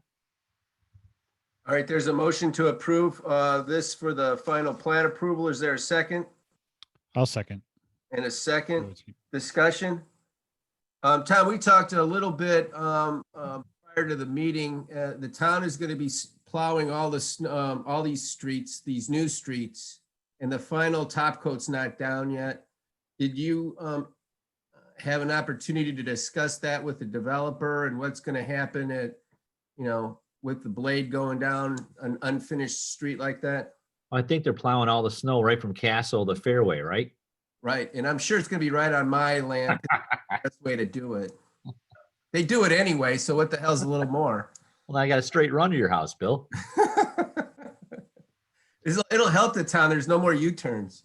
All right, there's a motion to approve this for the final plan approval. Is there a second? I'll second. And a second discussion? Tom, we talked a little bit prior to the meeting. The town is going to be plowing all these streets, these new streets, and the final top coat's not down yet. Did you have an opportunity to discuss that with the developer and what's going to happen at, with the blade going down an unfinished street like that? I think they're plowing all the snow right from Castle to Fairway, right? Right, and I'm sure it's gonna be right on my land. That's the way to do it. They do it anyway, so what the hell's a little more? Well, I got a straight run to your house, Bill. It'll help the town. There's no more U-turns.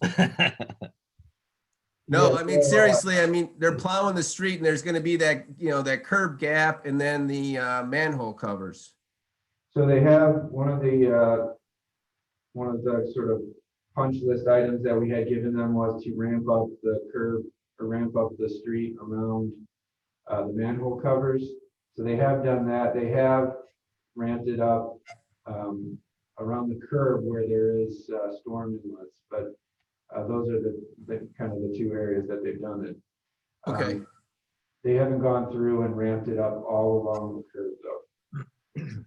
No, I mean, seriously, I mean, they're plowing the street and there's gonna be that, that curb gap and then the manhole covers. So they have one of the sort of punch list items that we had given them was to ramp up the curb or ramp up the street around the manhole covers. So they have done that. They have ramped it up around the curb where there is storm inlets, but those are the kind of the two areas that they've done it. Okay. They haven't gone through and ramped it up all along the curb though.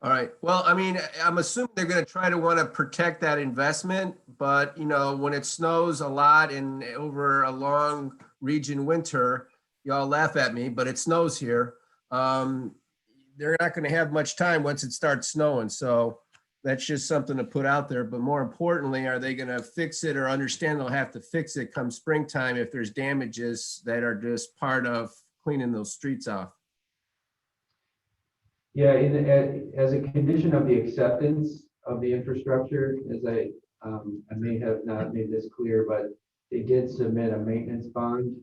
All right. Well, I mean, I'm assuming they're going to try to want to protect that investment, but when it snows a lot and over a long region winter, y'all laugh at me, but it snows here. They're not going to have much time once it starts snowing. So that's just something to put out there. But more importantly, are they going to fix it or understand they'll have to fix it come springtime if there's damages that are just part of cleaning those streets off? Yeah, as a condition of the acceptance of the infrastructure, as I may have not made this clear, but they did submit a maintenance bond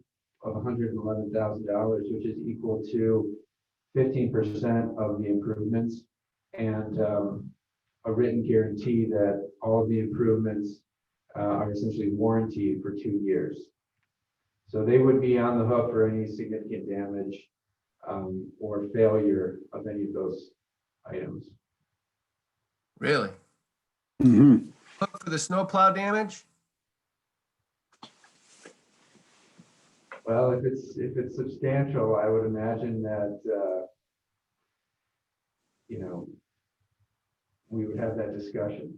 of $111,000, which is equal to 15% of the improvements, and a written guarantee that all of the improvements are essentially warranted for 2 years. So they would be on the hook for any significant damage or failure of any of those items. Really? Mm-hmm. Look for the snowplow damage? Well, if it's substantial, I would imagine that we would have that discussion.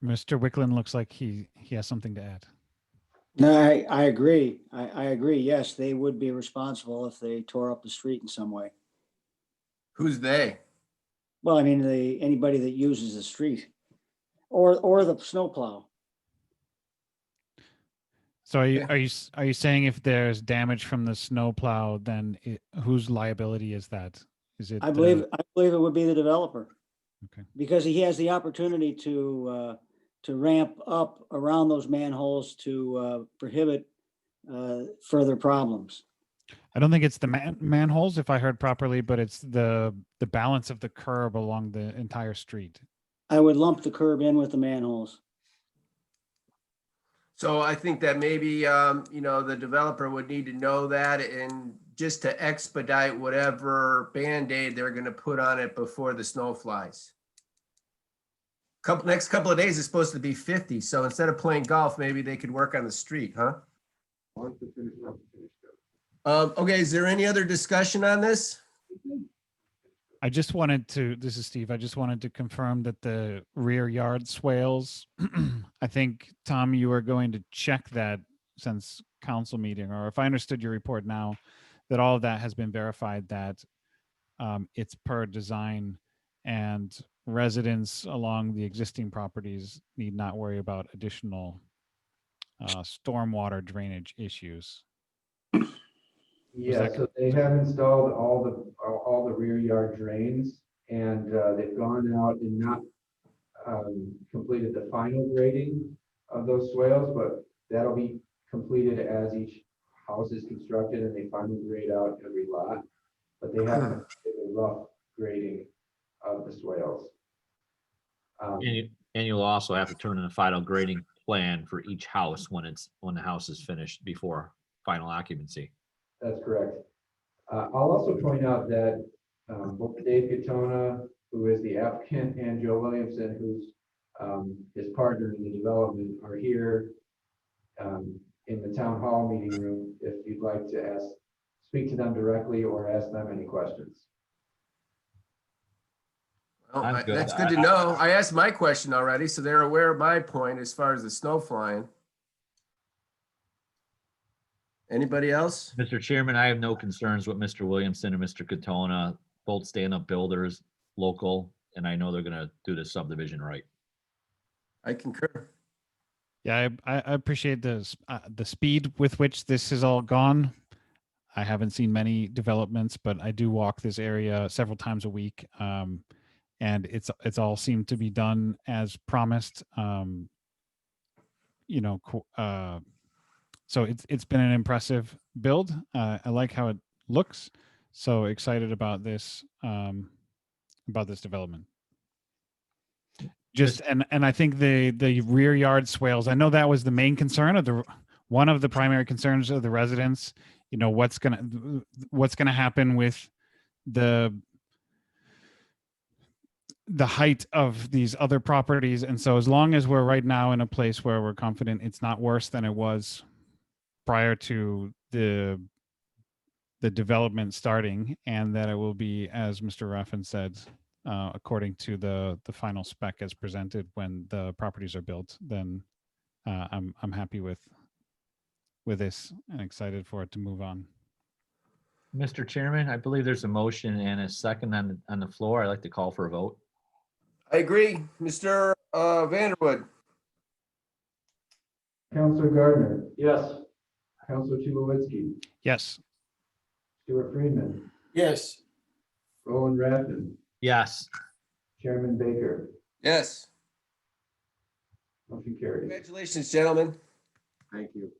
Mr. Wicklund looks like he has something to add. No, I agree. I agree. Yes, they would be responsible if they tore up the street in some way. Who's they? Well, I mean, anybody that uses the street or the snowplow. So are you saying if there's damage from the snowplow, then whose liability is that? Is it? I believe it would be the developer. Okay. Because he has the opportunity to ramp up around those manholes to prohibit further problems. I don't think it's the manholes, if I heard properly, but it's the balance of the curb along the entire street. I would lump the curb in with the manholes. So I think that maybe, the developer would need to know that and just to expedite whatever Band-Aid they're going to put on it before the snow flies. Next couple of days is supposed to be 50. So instead of playing golf, maybe they could work on the street, huh? Okay, is there any other discussion on this? I just wanted to, this is Steve, I just wanted to confirm that the rear yard swales, I think, Tom, you were going to check that since council meeting, or if I understood your report now, that all of that has been verified, that it's per design and residents along the existing properties need not worry about additional stormwater drainage issues. Yeah, so they have installed all the rear yard drains, and they've gone out and not completed the final grading of those swales, but that'll be completed as each house is constructed and they finally grade out every lot. But they have completed a rough grading of the swales. And you'll also have to turn in a final grading plan for each house when the house is finished before final occupancy. That's correct. I'll also point out that both Dave Katona, who is the applicant, and Joe Williamson, who's his partner in the development, are here in the town hall meeting room if you'd like to speak to them directly or ask them any questions. Well, I'm good. that's good to know. I asked my question already, so they're aware of my point as far as the snow flying. Anybody else? Mr. Chairman, I have no concerns with Mr. Williamson and Mr. Katona, both stand-up builders, local, and I know they're gonna do the subdivision right. I concur. Yeah, I appreciate the speed with which this has all gone. I haven't seen many developments, but I do walk this area several times a week, and it's all seemed to be done as promised. You know, so it's been an impressive build. I like how it looks. So excited about this development. Just and I think the rear yard swales, I know that was the main concern of one of the primary concerns of the residents. You know, what's gonna happen with the height of these other properties. And so as long as we're right now in a place where we're confident it's not worse than it was prior to the development starting, and that it will be, as Mr. Ruffin said, according to the final spec as presented when the properties are built, then I'm happy with this and excited for it to move on. Mr. Chairman, I believe there's a motion and a second on the floor. I'd like to call for a vote. I agree. Mr. Vanderwood. Councilor Gardner, Yes. Councilor Tulowitzki, Yes. Stuart Friedman, Yes, Roland Raffin, Yes. Chairman Baker. Yes. Motion carries. Congratulations, gentlemen. Thank you.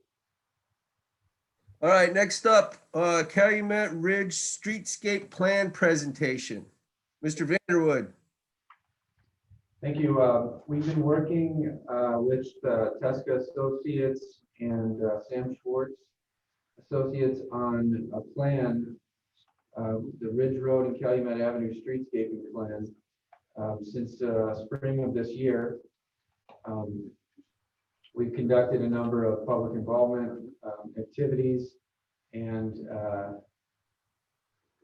All right, next up, Calumet Ridge Streetscape Plan Presentation. Mr. Vanderwood. Thank you. We've been working with Tesca Associates and Sam Schwartz Associates on a plan, the Ridge Road and Calumet Avenue streetscaping plan, since spring of this year. We've conducted a number of public involvement activities, and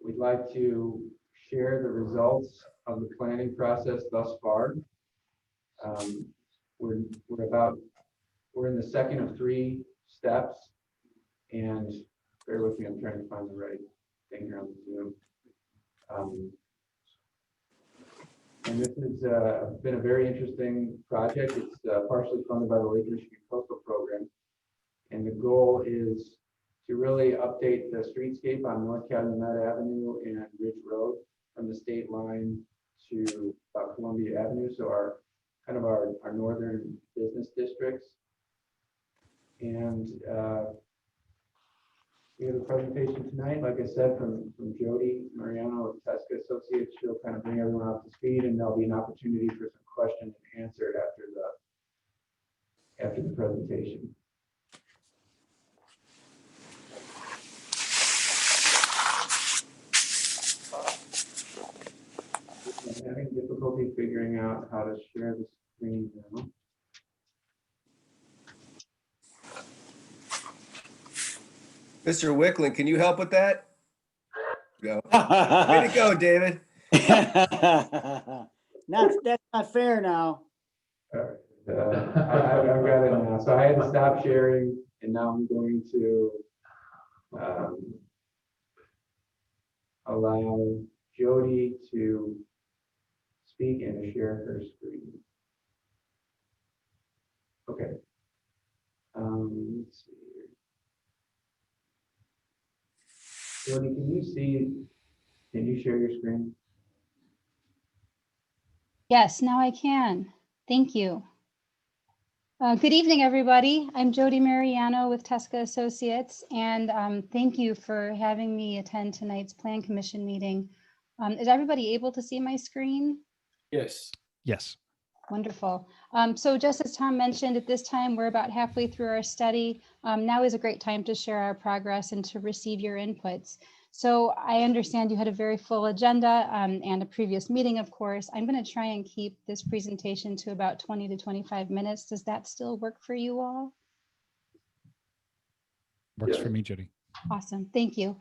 we'd like to share the results of the planning process thus far. We're in the second of 3 steps, and bear with me, I'm trying to find the right thing here on the Zoom. And this has been a very interesting project. It's partially funded by the Lake Michigan Coastal Program. And the goal is to really update the streetscape on North Calumet Avenue and Ridge Road from the state line to Columbia Avenue. So our northern business districts. And we have a presentation tonight, like I said, from Jody Mariano of Tesca Associates. She'll kind of bring everyone up to speed, and there'll be an opportunity for some question and answer after the presentation. I'm having difficulty figuring out how to share the screen now. Mr. Wickland, can you help with that? Go. Way to go, David. That's not fair now. I've got it now. So I had to stop sharing, and now I'm going to allow Jody to speak and to share her screen. Okay. Let's see here. Jody, can you share your screen? Yes, now I can. Thank you. Good evening, everybody. I'm Jody Mariano with Tesca Associates, and thank you for having me attend tonight's Plan Commission meeting. Is everybody able to see my screen? Yes. Yes. Wonderful. So just as Tom mentioned, at this time, we're about halfway through our study. Now is a great time to share our progress and to receive your inputs. So I understand you had a very full agenda and a previous meeting, of course. I'm going to try and keep this presentation to about 20 to 25 minutes. Does that still work for you all? Works for me, Judy. Awesome, thank you.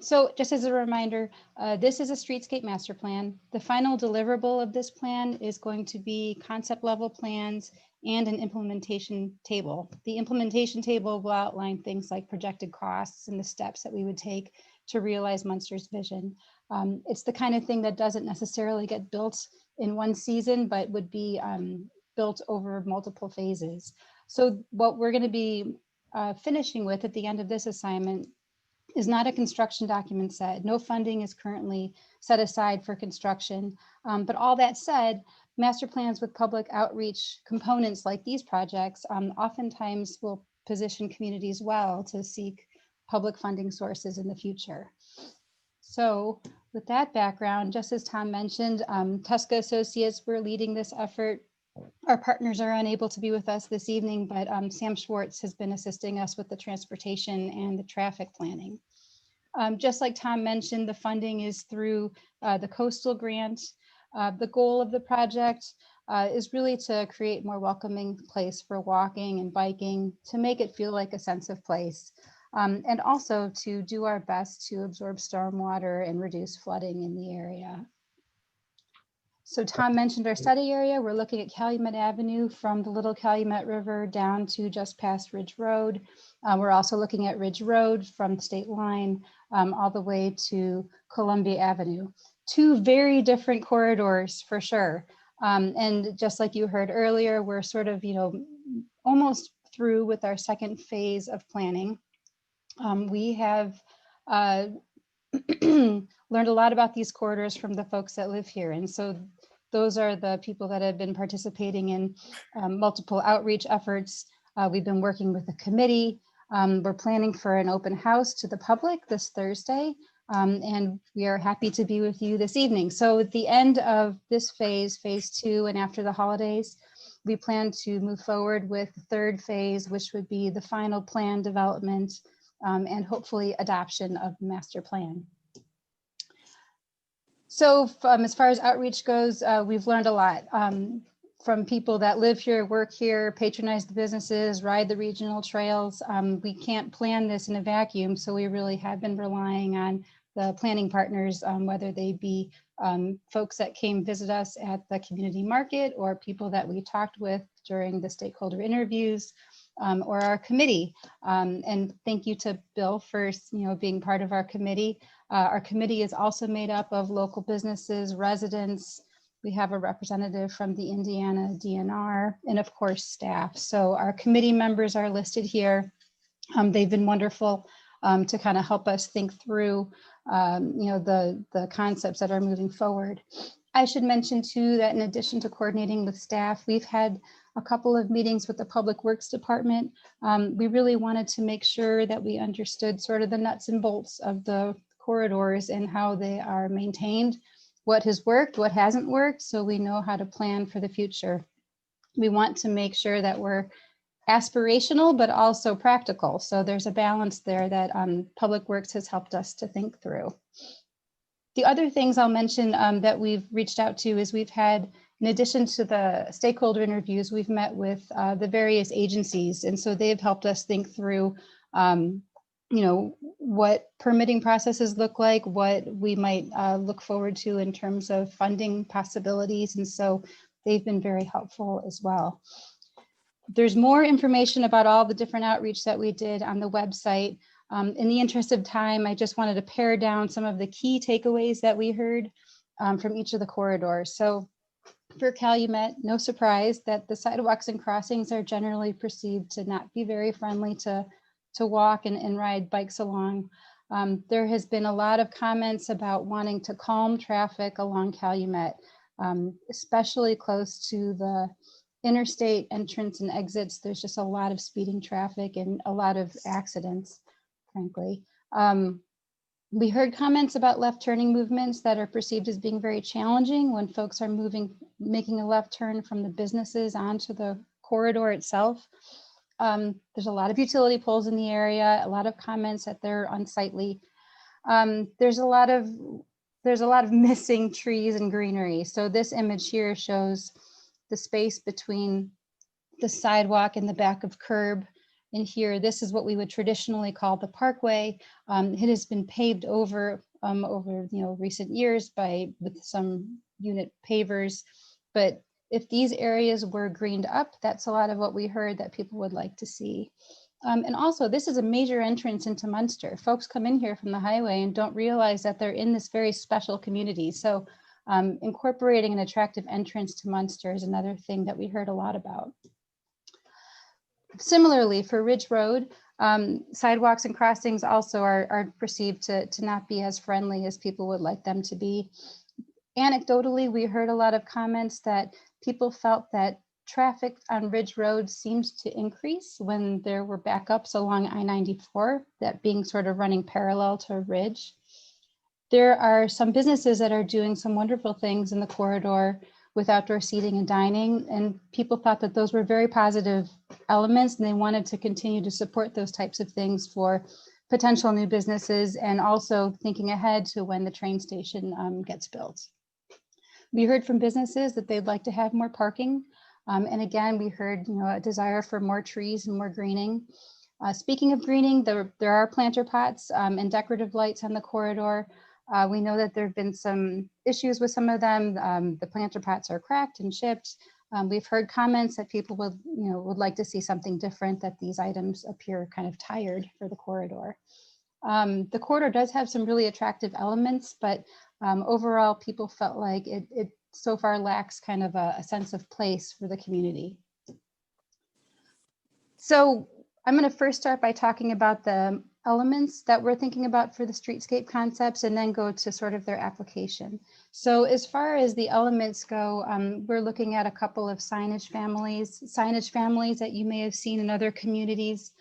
So just as a reminder, this is a streetscape master plan. The final deliverable of this plan is going to be concept level plans and an implementation table. The implementation table will outline things like projected costs and the steps that we would take to realize Munster's vision. It's the kind of thing that doesn't necessarily get built in one season, but would be built over multiple phases. So what we're going to be finishing with at the end of this assignment is not a construction document set. No funding is currently set aside for construction. But all that said, master plans with public outreach components like these projects oftentimes will position communities well to seek public funding sources in the future. So with that background, just as Tom mentioned, Tesca Associates, we're leading this effort. Our partners are unable to be with us this evening, but Sam Schwartz has been assisting us with the transportation and the traffic planning. Just like Tom mentioned, the funding is through the coastal grant. The goal of the project is really to create a more welcoming place for walking and biking, to make it feel like a sense of place, and also to do our best to absorb stormwater and reduce flooding in the area. So Tom mentioned our study area. We're looking at Calumet Avenue from the Little Calumet River down to just past Ridge Road. We're also looking at Ridge Road from the state line all the way to Columbia Avenue. Two very different corridors for sure. And just like you heard earlier, we're sort of, almost through with our second phase of planning. We have learned a lot about these corridors from the folks that live here. And so those are the people that have been participating in multiple outreach efforts. We've been working with the committee. We're planning for an open house to the public this Thursday. And we are happy to be with you this evening. So at the end of this phase, phase 2, and after the holidays, we plan to move forward with the third phase, which would be the final plan development and hopefully adoption of the master plan. So as far as outreach goes, we've learned a lot from people that live here, work here, patronize the businesses, ride the regional trails. We can't plan this in a vacuum, so we really have been relying on the planning partners, whether they be folks that came visit us at the community market or people that we talked with during the stakeholder interviews, or our committee. And thank you to Bill for being part of our committee. Our committee is also made up of local businesses, residents. We have a representative from the Indiana DNR, and of course staff. So our committee members are listed here. They've been wonderful to kind of help us think through the concepts that are moving forward. I should mention too that in addition to coordinating with staff, we've had a couple of meetings with the Public Works Department. We really wanted to make sure that we understood sort of the nuts and bolts of the corridors and how they are maintained, what has worked, what hasn't worked, so we know how to plan for the future. We want to make sure that we're aspirational, but also practical. So there's a balance there that Public Works has helped us to think through. The other things I'll mention that we've reached out to is we've had, in addition to the stakeholder interviews, we've met with the various agencies. And so they've helped us think through, what permitting processes look like, what we might look forward to in terms of funding possibilities. And so they've been very helpful as well. There's more information about all the different outreach that we did on the website. In the interest of time, I just wanted to pare down some of the key takeaways that we heard from each of the corridors. So for Calumet, no surprise that the sidewalks and crossings are generally perceived to not be very friendly to walk and ride bikes along. There has been a lot of comments about wanting to calm traffic along Calumet, especially close to the interstate entrance and exits, there's just a lot of speeding traffic and a lot of accidents, frankly. We heard comments about left turning movements that are perceived as being very challenging when folks are making a left turn from the businesses onto the corridor itself. There's a lot of utility poles in the area, a lot of comments that they're unsightly. There's a lot of missing trees and greenery. So this image here shows the space between the sidewalk and the back of curb. And here, this is what we would traditionally call the parkway. It has been paved over recent years with some unit pavers. But if these areas were greened up, that's a lot of what we heard that people would like to see. And also, this is a major entrance into Munster. Folks come in here from the highway and don't realize that they're in this very special community. So incorporating an attractive entrance to Munster is another thing that we heard a lot about. Similarly, for Ridge Road, sidewalks and crossings also are perceived to not be as friendly as people would like them to be. Anecdotally, we heard a lot of comments that people felt that traffic on Ridge Road seemed to increase when there were backups along I-94, that being sort of running parallel to Ridge. There are some businesses that are doing some wonderful things in the corridor with outdoor seating and dining, and people thought that those were very positive elements, and they wanted to continue to support those types of things for potential new businesses, and also thinking ahead to when the train station gets built. We heard from businesses that they'd like to have more parking, and again, we heard a desire for more trees and more greening. Speaking of greening, there are planter pots and decorative lights on the corridor. We know that there have been some issues with some of them. The planter pots are cracked and chipped. We've heard comments that people would like to see something different, that these items appear kind of tired for the corridor. The corridor does have some really attractive elements, but overall people felt like it so far lacks kind of a sense of place for the community. So I'm going to first start by talking about the elements that we're thinking about for the streetscape concepts, and then go to sort of their application. So as far as the elements go, we're looking at a couple of signage families that you may have seen in other communities.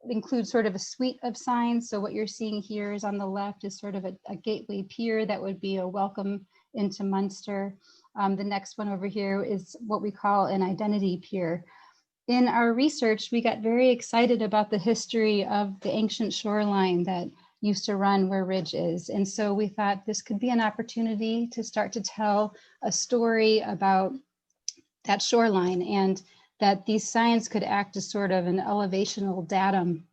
Include sort of a suite of signs. So what you're seeing here is on the left is sort of a gateway pier that would be a welcome into Munster. The next one over here is what we call an identity pier. In our research, we got very excited about the history of the ancient shoreline that used to run where Ridge is. And so we thought this could be an opportunity to start to tell a story about that shoreline, and that these signs could act as sort of an elevational datum,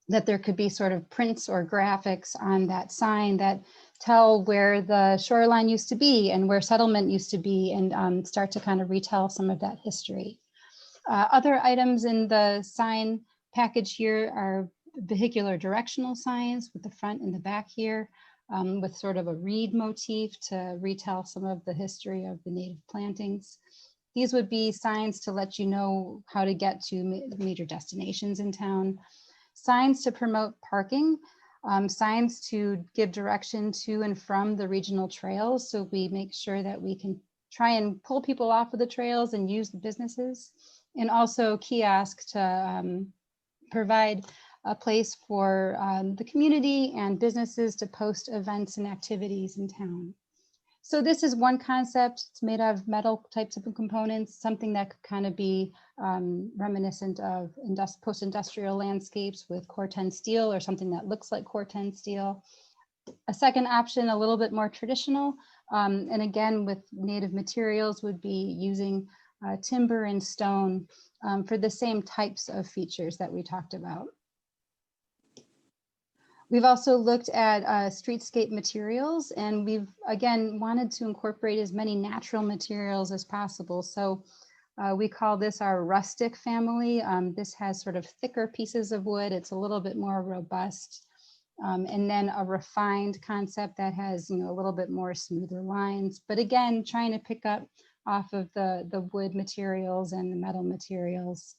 that there could be sort of prints or graphics on that sign that tell where the shoreline used to be and where settlement used to be, and start to kind of retell some of that history. Other items in the sign package here are vehicular directional signs with the front and the back here, with sort of a reed motif to retell some of the history of the native plantings. These would be signs to let you know how to get to major destinations in town, signs to promote parking, signs to give direction to and from the regional trails. So we make sure that we can try and pull people off of the trails and use the businesses, and also kiosks to provide a place for the community and businesses to post events and activities in town. So this is one concept. It's made out of metal types of components, something that could kind of be reminiscent of post-industrial landscapes with Corten steel, or something that looks like Corten steel. A second option, a little bit more traditional, and again with native materials, would be using timber and stone for the same types of features that we talked about. We've also looked at streetscape materials, and we've again wanted to incorporate as many natural materials as possible. So we call this our rustic family. This has sort of thicker pieces of wood. It's a little bit more robust. And then a refined concept that has a little bit more smoother lines. But again, trying to pick up off of the wood materials and the metal materials.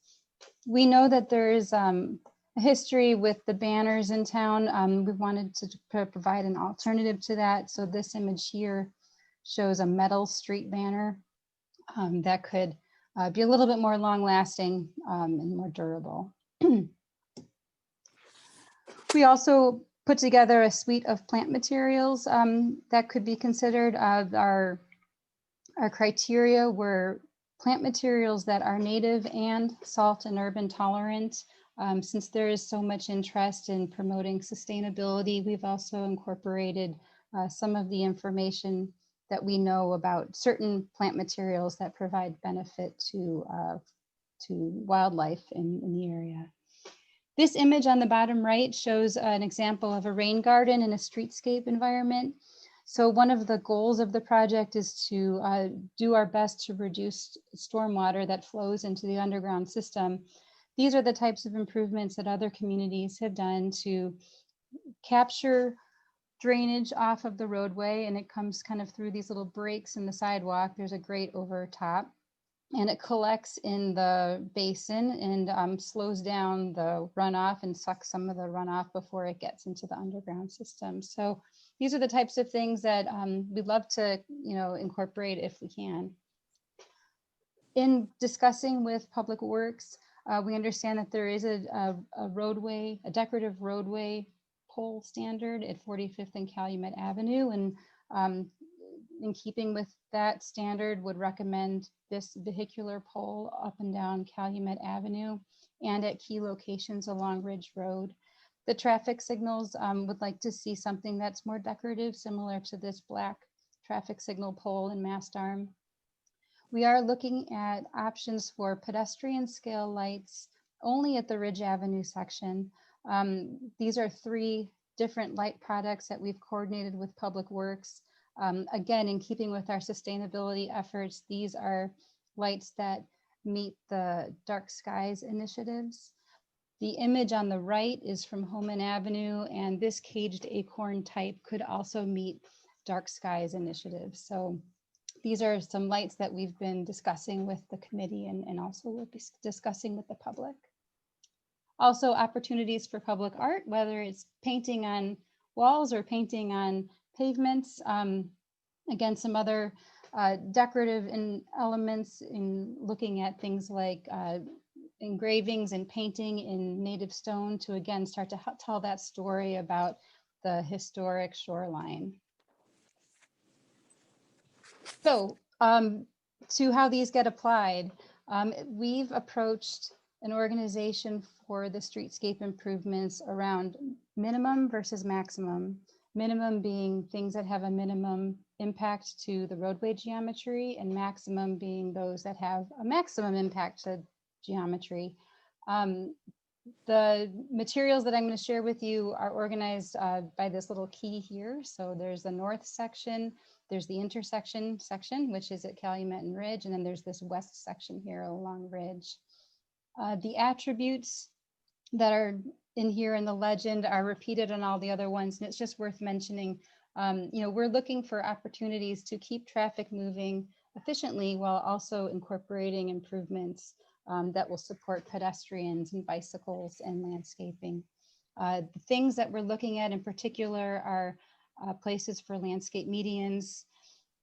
We know that there is a history with the banners in town. We wanted to provide an alternative to that. So this image here shows a metal street banner that could be a little bit more long lasting and more durable. We also put together a suite of plant materials that could be considered. Our criteria were plant materials that are native and salt and urban tolerant. Since there is so much interest in promoting sustainability, we've also incorporated some of the information that we know about certain plant materials that provide benefit to wildlife in the area. This image on the bottom right shows an example of a rain garden in a streetscape environment. So one of the goals of the project is to do our best to reduce stormwater that flows into the underground system. These are the types of improvements that other communities have done to capture drainage off of the roadway, and it comes kind of through these little breaks in the sidewalk. There's a grate over top, and it collects in the basin and slows down the runoff and sucks some of the runoff before it gets into the underground system. So these are the types of things that we'd love to, incorporate if we can. In discussing with Public Works, we understand that there is a roadway, a decorative roadway pole standard at 45th and Calumet Avenue, and in keeping with that standard, would recommend this vehicular pole up and down Calumet Avenue and at key locations along Ridge Road. The traffic signals would like to see something that's more decorative, similar to this black traffic signal pole in mast arm. We are looking at options for pedestrian scale lights only at the Ridge Avenue section. These are 3 different light products that we've coordinated with Public Works. Again, in keeping with our sustainability efforts, these are lights that meet the dark skies initiatives. The image on the right is from Homan Avenue, and this caged acorn type could also meet dark skies initiatives. So these are some lights that we've been discussing with the committee and also we'll be discussing with the public. Also opportunities for public art, whether it's painting on walls or painting on pavements. Again, some other decorative elements in looking at things like engravings and painting in native stone to again start to tell that story about the historic shoreline. So to how these get applied, we've approached an organization for the streetscape improvements around minimum versus maximum. Minimum being things that have a minimum impact to the roadway geometry, and maximum being those that have a maximum impact to geometry. The materials that I'm going to share with you are organized by this little key here. So there's the north section, there's the intersection section, which is at Calumet and Ridge, and then there's this west section here along Ridge. The attributes that are in here in the legend are repeated on all the other ones, and it's just worth mentioning. We're looking for opportunities to keep traffic moving efficiently while also incorporating improvements that will support pedestrians and bicycles and landscaping. The things that we're looking at in particular are places for landscape medians,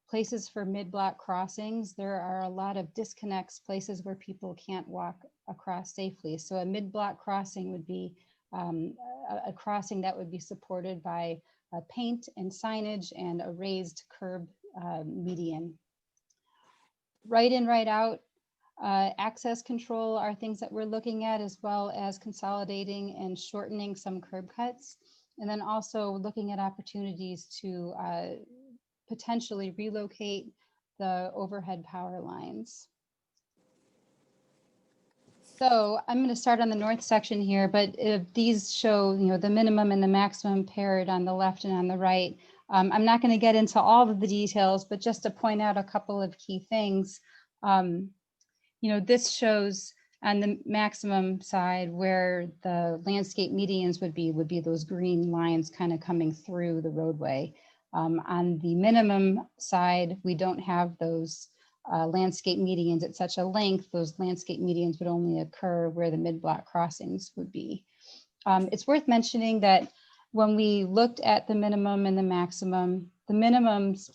places for mid-block crossings. There are a lot of disconnects, places where people can't walk across safely. So a mid-block crossing would be a crossing that would be supported by paint and signage and a raised curb median. Right in, right out, access control are things that we're looking at, as well as consolidating and shortening some curb cuts. And then also looking at opportunities to potentially relocate the overhead power lines. So I'm going to start on the north section here, but these show, the minimum and the maximum paired on the left and on the right. I'm not going to get into all of the details, but just to point out a couple of key things. This shows on the maximum side where the landscape medians would be those green lines kind of coming through the roadway. On the minimum side, we don't have those landscape medians at such a length. Those landscape medians would only occur where the mid-block crossings would be. It's worth mentioning that when we looked at the minimum and the maximum, The minimums,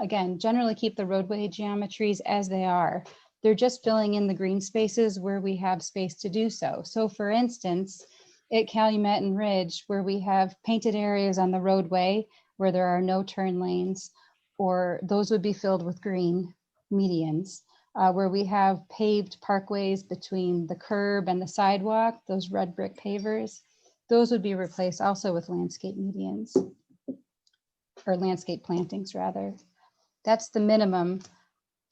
again, generally keep the roadway geometries as they are. They're just filling in the green spaces where we have space to do so. So for instance, at Calumet and Ridge, where we have painted areas on the roadway where there are no turn lanes, or those would be filled with green medians. Where we have paved parkways between the curb and the sidewalk, those red brick pavers, those would be replaced also with landscape medians, or landscape plantings rather. That's the minimum.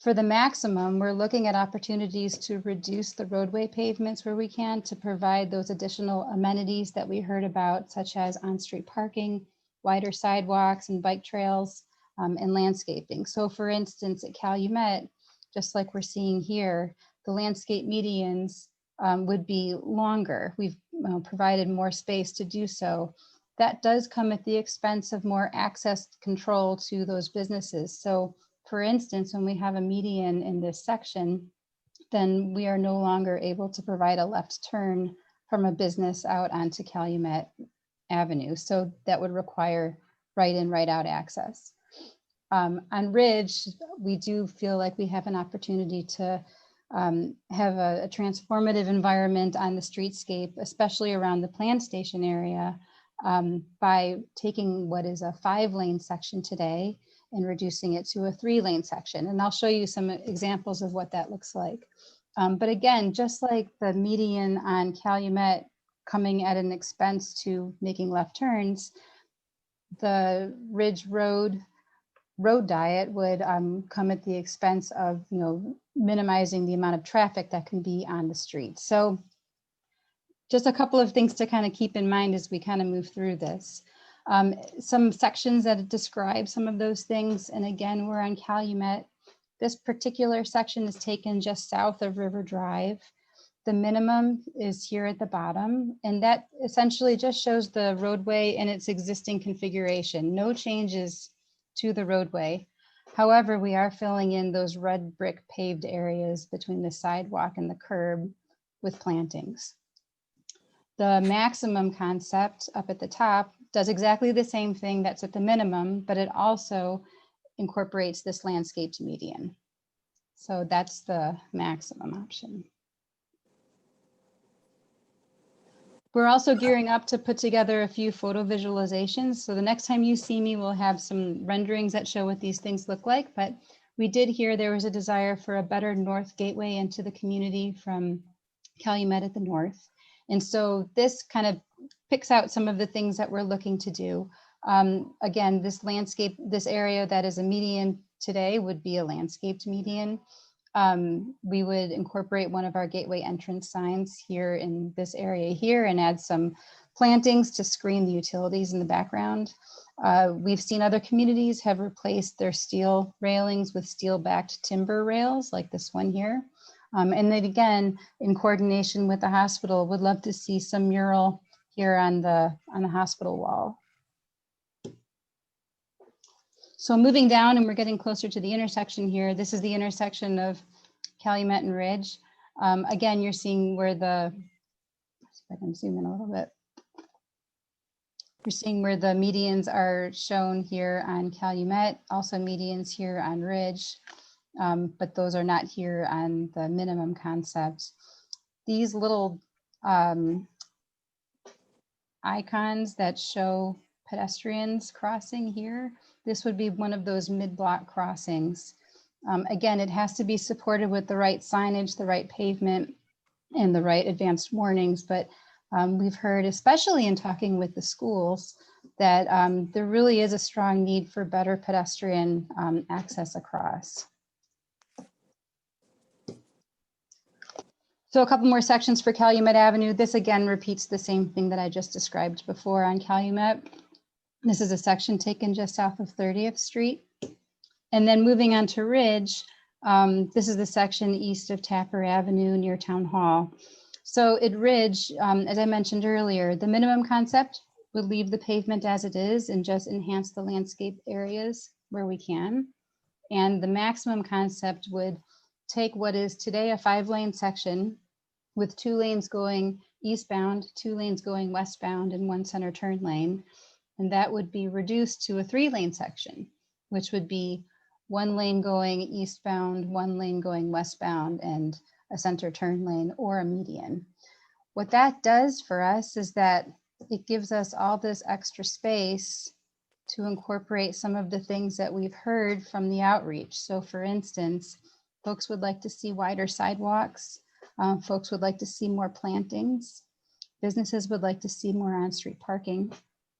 For the maximum, we're looking at opportunities to reduce the roadway pavements where we can, to provide those additional amenities that we heard about, such as on-street parking, wider sidewalks and bike trails, and landscaping. So for instance, at Calumet, just like we're seeing here, the landscape medians would be longer. We've provided more space to do so. That does come at the expense of more access control to those businesses. So for instance, when we have a median in this section, then we are no longer able to provide a left turn from a business out onto Calumet Avenue. So that would require right in, right out access. On Ridge, we do feel like we have an opportunity to have a transformative environment on the streetscape, especially around the plan station area, by taking what is a 5-lane section today and reducing it to a 3-lane section. And I'll show you some examples of what that looks like. But again, just like the median on Calumet coming at an expense to making left turns, the Ridge road diet would come at the expense of, minimizing the amount of traffic that can be on the street. So just a couple of things to kind of keep in mind as we kind of move through this. Some sections that describe some of those things. And again, we're on Calumet. This particular section is taken just south of River Drive. The minimum is here at the bottom, and that essentially just shows the roadway in its existing configuration. No changes to the roadway. However, we are filling in those red brick paved areas between the sidewalk and the curb with plantings. The maximum concept up at the top does exactly the same thing that's at the minimum, but it also incorporates this landscaped median. So that's the maximum option. We're also gearing up to put together a few photo visualizations. So the next time you see me, we'll have some renderings that show what these things look like. But we did hear there was a desire for a better north gateway into the community from Calumet at the north. And so this kind of picks out some of the things that we're looking to do. Again, this landscape, this area that is a median today would be a landscaped median. We would incorporate one of our gateway entrance signs here in this area here and add some plantings to screen the utilities in the background. We've seen other communities have replaced their steel railings with steel-backed timber rails like this one here. And then again, in coordination with the hospital, would love to see some mural here on the hospital wall. So moving down, and we're getting closer to the intersection here. This is the intersection of Calumet and Ridge. Again, you're seeing where the, see if I can zoom in a little bit. You're seeing where the medians are shown here on Calumet, also medians here on Ridge, but those are not here on the minimum concept. These little icons that show pedestrians crossing here, this would be one of those mid-block crossings. Again, it has to be supported with the right signage, the right pavement, and the right advanced warnings. But we've heard, especially in talking with the schools, that there really is a strong need for better pedestrian access across. So a couple more sections for Calumet Avenue. This again repeats the same thing that I just described before on Calumet. This is a section taken just south of 30th Street. And then moving on to Ridge, this is the section east of Tapper Avenue near Town Hall. So at Ridge, as I mentioned earlier, the minimum concept would leave the pavement as it is and just enhance the landscape areas where we can. And the maximum concept would take what is today a 5-lane section with 2 lanes going eastbound, 2 lanes going westbound, and 1 center turn lane. And that would be reduced to a 3-lane section. which would be 1 lane going eastbound, 1 lane going westbound, and a center turn lane or a median. What that does for us is that it gives us all this extra space to incorporate some of the things that we've heard from the outreach. So for instance, folks would like to see wider sidewalks. Folks would like to see more plantings. Businesses would like to see more on-street parking.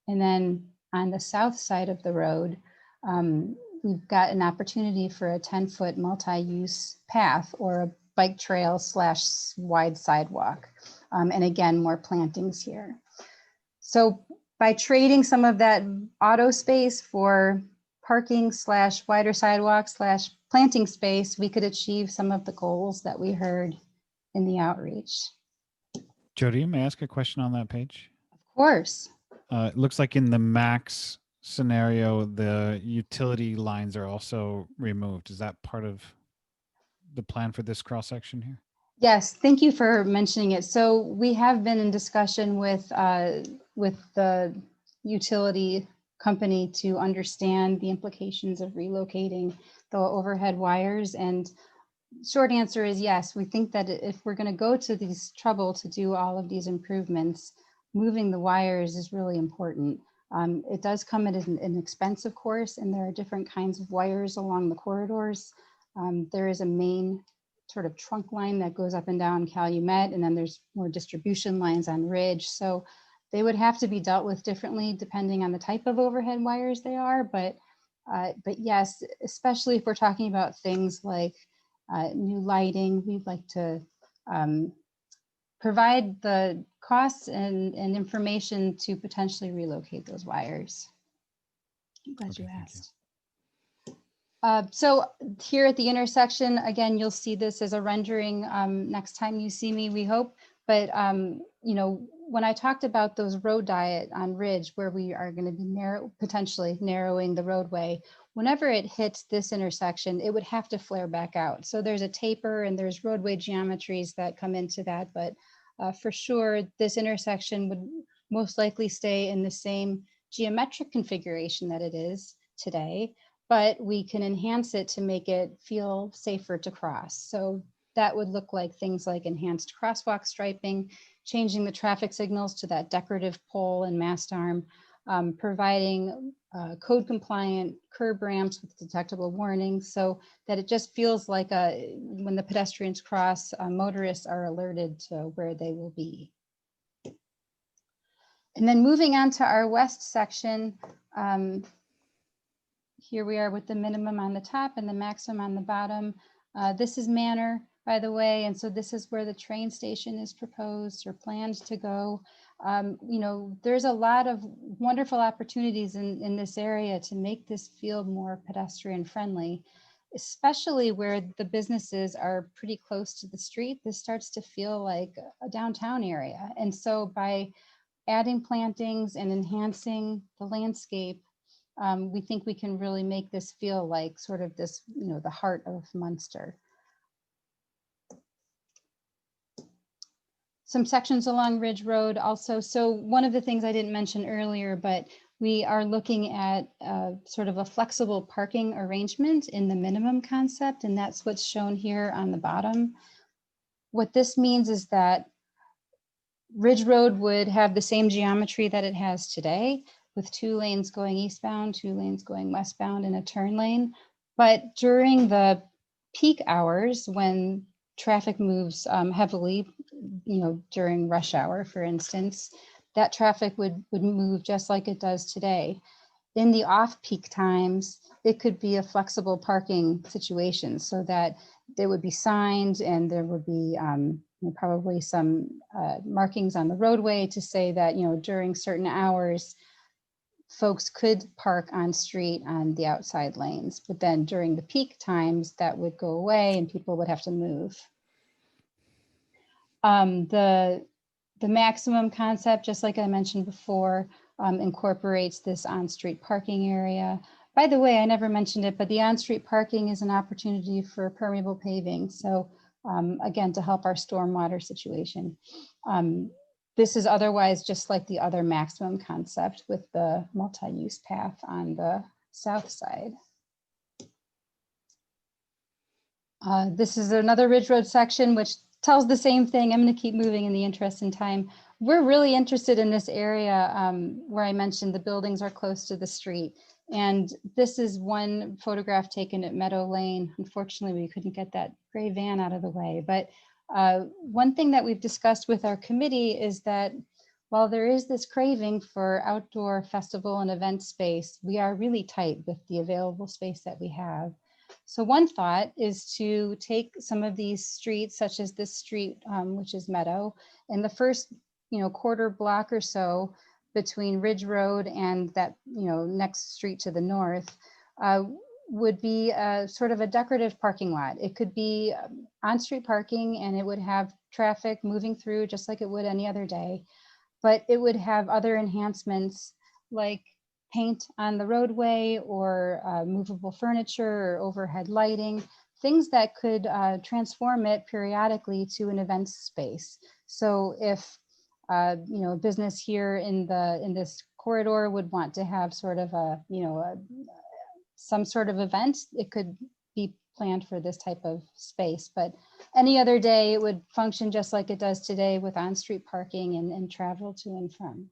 And then on the south side of the road, we've got an opportunity for a 10-foot multi-use path or a bike trail / wide sidewalk. And again, more plantings here. So by trading some of that auto space for parking / wider sidewalk / planting space, we could achieve some of the goals that we heard in the outreach. Jody, may I ask a question on that page? Of course. It looks like in the max scenario, the utility lines are also removed. Is that part of the plan for this cross section here? Yes, thank you for mentioning it. So we have been in discussion with the utility company to understand the implications of relocating the overhead wires. And short answer is yes, we think that if we're going to go to these trouble to do all of these improvements, moving the wires is really important. It does come at an expense, of course, and there are different kinds of wires along the corridors. There is a main sort of trunk line that goes up and down Calumet, and then there's more distribution lines on Ridge. So they would have to be dealt with differently depending on the type of overhead wires they are. But yes, especially if we're talking about things like new lighting, we'd like to provide the costs and information to potentially relocate those wires. I'm glad you asked. So here at the intersection, again, you'll see this as a rendering next time you see me, we hope. But, you know, when I talked about those road diet on Ridge, where we are going to be potentially narrowing the roadway, whenever it hits this intersection, it would have to flare back out. So there's a taper and there's roadway geometries that come into that. But for sure, this intersection would most likely stay in the same geometric configuration that it is today, but we can enhance it to make it feel safer to cross. So that would look like things like enhanced crosswalk striping, changing the traffic signals to that decorative pole and mast arm, providing code compliant curb ramps with detectable warnings so that it just feels like when the pedestrians cross, motorists are alerted to where they will be. And then moving on to our west section, here we are with the minimum on the top and the maximum on the bottom. This is Manor, by the way, and so this is where the train station is proposed or planned to go. You know, there's a lot of wonderful opportunities in this area to make this feel more pedestrian friendly, especially where the businesses are pretty close to the street. This starts to feel like a downtown area. And so by adding plantings and enhancing the landscape, we think we can really make this feel like sort of this, you know, the heart of Munster. Some sections along Ridge Road also. So one of the things I didn't mention earlier, but we are looking at sort of a flexible parking arrangement in the minimum concept, and that's what's shown here on the bottom. What this means is that Ridge Road would have the same geometry that it has today, with 2 lanes going eastbound, 2 lanes going westbound, and a turn lane. But during the peak hours, when traffic moves heavily, you know, during rush hour, for instance, that traffic would move just like it does today. In the off-peak times, it could be a flexible parking situation so that there would be signs and there would be probably some markings on the roadway to say that, you know, during certain hours, folks could park on street on the outside lanes, but then during the peak times that would go away and people would have to move. The maximum concept, just like I mentioned before, incorporates this on-street parking area. By the way, I never mentioned it, but the on-street parking is an opportunity for permeable paving. So again, to help our stormwater situation. This is otherwise just like the other maximum concept with the multi-use path on the south side. This is another Ridge Road section, which tells the same thing. I'm going to keep moving in the interest in time. We're really interested in this area where I mentioned the buildings are close to the street. And this is one photograph taken at Meadow Lane. Unfortunately, we couldn't get that gray van out of the way. But one thing that we've discussed with our committee is that while there is this craving for outdoor festival and event space, we are really tight with the available space that we have. So one thought is to take some of these streets, such as this street, which is Meadow, and the first, quarter block or so between Ridge Road and that, next street to the north, would be a sort of a decorative parking lot. It could be on-street parking, and it would have traffic moving through just like it would any other day, but it would have other enhancements like paint on the roadway or movable furniture or overhead lighting, things that could transform it periodically to an event space. So if a business here in this corridor would want to have sort of some sort of event, it could be planned for this type of space. But any other day, it would function just like it does today with on-street parking and travel to and from.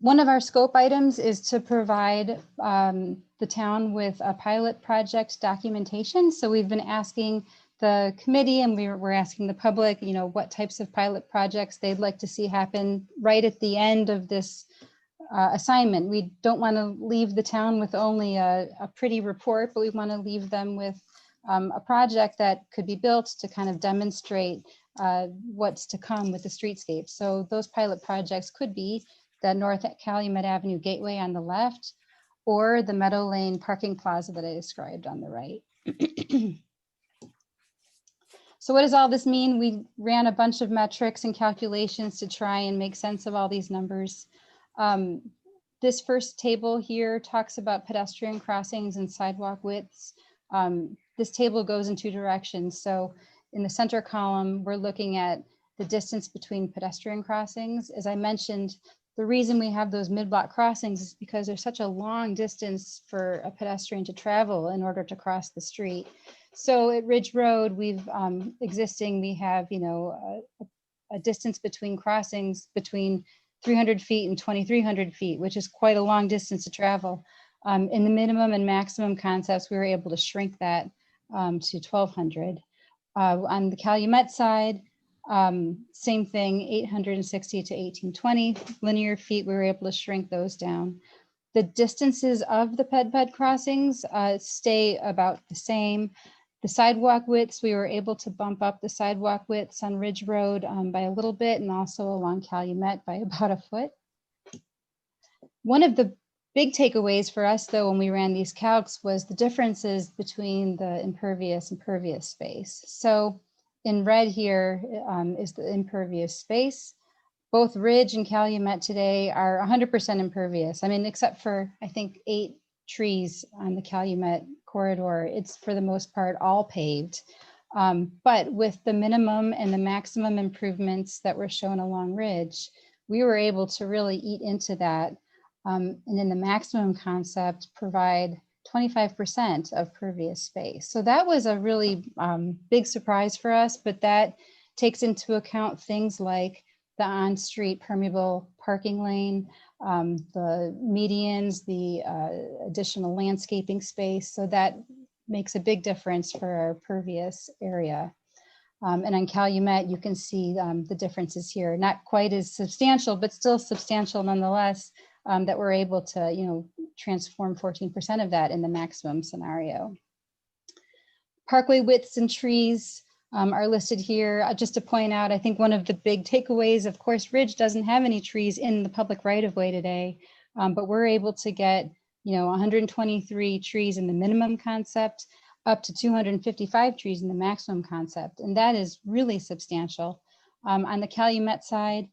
One of our scope items is to provide the town with a pilot project documentation. So we've been asking the committee, and we're asking the public, what types of pilot projects they'd like to see happen right at the end of this assignment. We don't want to leave the town with only a pretty report, but we want to leave them with a project that could be built to kind of demonstrate what's to come with the streetscape. So those pilot projects could be the North Calumet Avenue Gateway on the left, or the Meadow Lane parking plaza that I described on the right. So what does all this mean? We ran a bunch of metrics and calculations to try and make sense of all these numbers. This first table here talks about pedestrian crossings and sidewalk widths. This table goes in two directions. So in the center column, we're looking at the distance between pedestrian crossings. As I mentioned, the reason we have those mid-block crossings is because there's such a long distance for a pedestrian to travel in order to cross the street. So at Ridge Road, we have a distance between crossings between 300 feet and 2,300 feet, which is quite a long distance to travel. In the minimum and maximum concepts, we were able to shrink that to 1,200. On the Calumet side, same thing, 860 to 1820 linear feet, we were able to shrink those down. The distances of the ped crossings stay about the same. The sidewalk widths, we were able to bump up the sidewalk widths on Ridge Road by a little bit, and also along Calumet by about a foot. One of the big takeaways for us, though, when we ran these calcs was the differences between the impervious and pervious space. So in red here is the impervious space. Both Ridge and Calumet today are 100% impervious. I mean, except for, I think, 8 trees on the Calumet corridor, it's for the most part all paved. But with the minimum and the maximum improvements that were shown along Ridge, we were able to really eat into that. And in the maximum concept, provide 25% of pervious space. So that was a really big surprise for us, but that takes into account things like the on-street permeable parking lane, the medians, the additional landscaping space. So that makes a big difference for our pervious area. And on Calumet, you can see the differences here, not quite as substantial, but still substantial nonetheless, that we're able to, transform 14% of that in the maximum scenario. Parkway widths and trees are listed here. Just to point out, I think one of the big takeaways, of course, Ridge doesn't have any trees in the public right-of-way today, but we're able to get, 123 trees in the minimum concept, up to 255 trees in the maximum concept, and that is really substantial. On the Calumet side,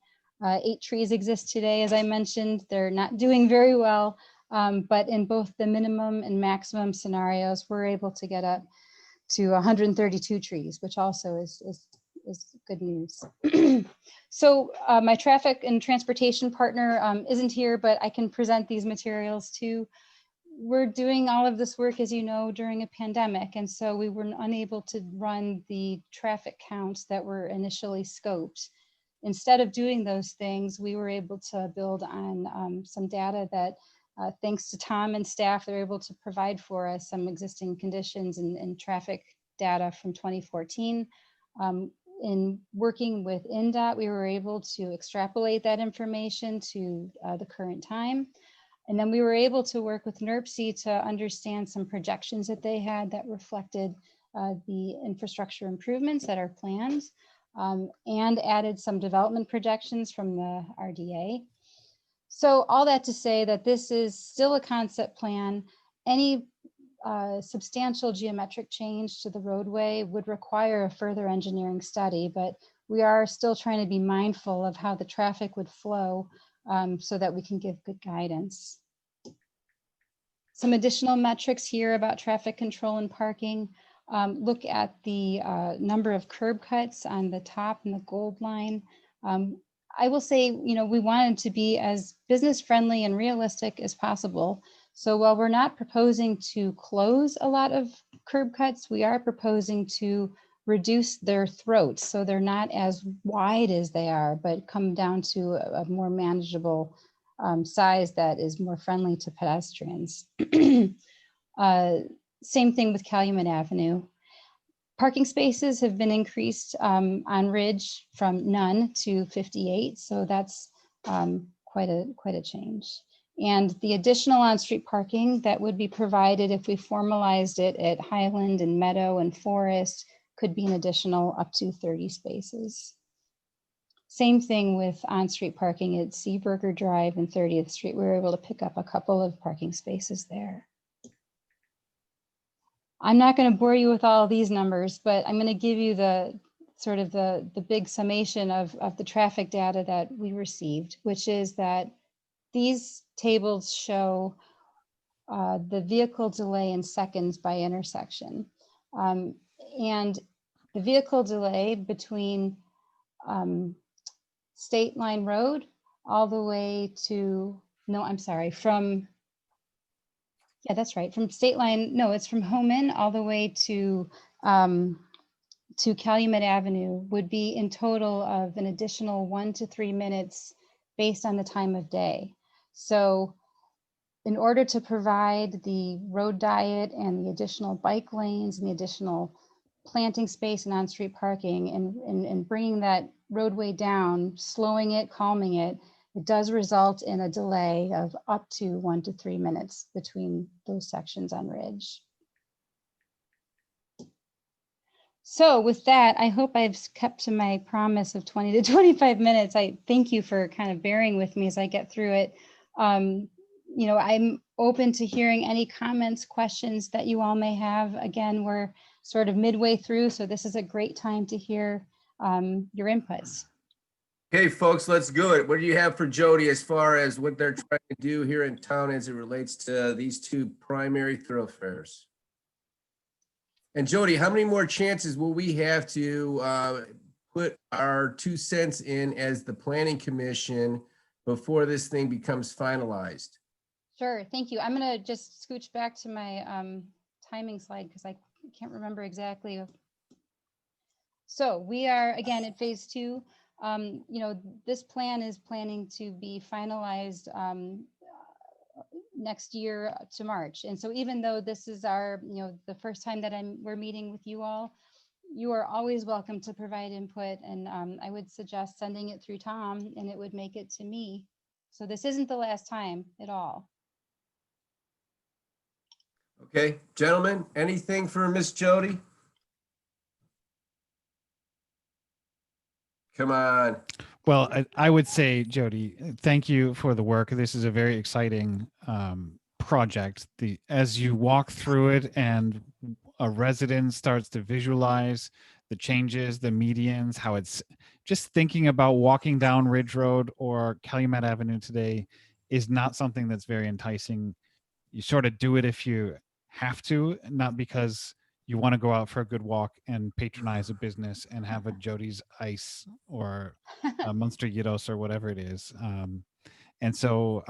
8 trees exist today, as I mentioned. They're not doing very well, but in both the minimum and maximum scenarios, we're able to get up to 132 trees, which also is good news. So my traffic and transportation partner isn't here, but I can present these materials too. we're doing all of this work, as you know, during a pandemic. And so we were unable to run the traffic counts that were initially scoped. Instead of doing those things, we were able to build on some data that, thanks to Tom and staff, they're able to provide for us some existing conditions and traffic data from 2014. In working with INDOT, we were able to extrapolate that information to the current time. And then we were able to work with NERC to understand some projections that they had that reflected the infrastructure improvements that are planned, and added some development projections from the RDA. So all that to say that this is still a concept plan. Any substantial geometric change to the roadway would require a further engineering study, but we are still trying to be mindful of how the traffic would flow so that we can give good guidance. Some additional metrics here about traffic control and parking. Look at the number of curb cuts on the top and the gold line. I will say, we wanted to be as business friendly and realistic as possible. So while we're not proposing to close a lot of curb cuts, we are proposing to reduce their throats so they're not as wide as they are, but come down to a more manageable size that is more friendly to pedestrians. Same thing with Calumet Avenue. Parking spaces have been increased on Ridge from none to 58, so that's quite a change. And the additional on-street parking that would be provided if we formalized it at Highland and Meadow and Forest could be an additional up to 30 spaces. Same thing with on-street parking at Seaburger Drive and 30th Street. We were able to pick up a couple of parking spaces there. I'm not going to bore you with all of these numbers, but I'm going to give you the sort of the big summation of the traffic data that we received, which is that these tables show the vehicle delay in seconds by intersection. And the vehicle delay between State Line Road all the way to, no, I'm sorry, from, yeah, that's right, from State Line, no, it's from Homan all the way to Calumet Avenue would be in total of an additional 1 to 3 minutes based on the time of day. So in order to provide the road diet and the additional bike lanes and the additional planting space and on-street parking and bringing that roadway down, slowing it, calming it, it does result in a delay of up to 1 to 3 minutes between those sections on Ridge. So with that, I hope I've kept to my promise of 20 to 25 minutes. I thank you for kind of bearing with me as I get through it. I'm open to hearing any comments, questions that you all may have. Again, we're sort of midway through, so this is a great time to hear your inputs. Okay, folks, let's do it. What do you have for Jody as far as what they're trying to do here in town as it relates to these two primary thoroughfares? And Jody, how many more chances will we have to put our 2 cents in as the Planning Commission before this thing becomes finalized? Sure, thank you. I'm gonna just scooch back to my timing slide because I can't remember exactly. So we are again at phase 2. This plan is planning to be finalized next year to March. And so even though this is our, the first time that we're meeting with you all, you are always welcome to provide input. And I would suggest sending it through Tom and it would make it to me. So this isn't the last time at all. Okay, gentlemen, anything for Miss Jody? Come on. Well, I would say, Jody, thank you for the work. This is a very exciting project. As you walk through it and a resident starts to visualize the changes, the medians, how it's just thinking about walking down Ridge Road or Calumet Avenue today is not something that's very enticing. You sort of do it if you have to, not because you want to go out for a good walk and patronize a business and have a Jody's Ice or a Munster Gyros or whatever it is. And so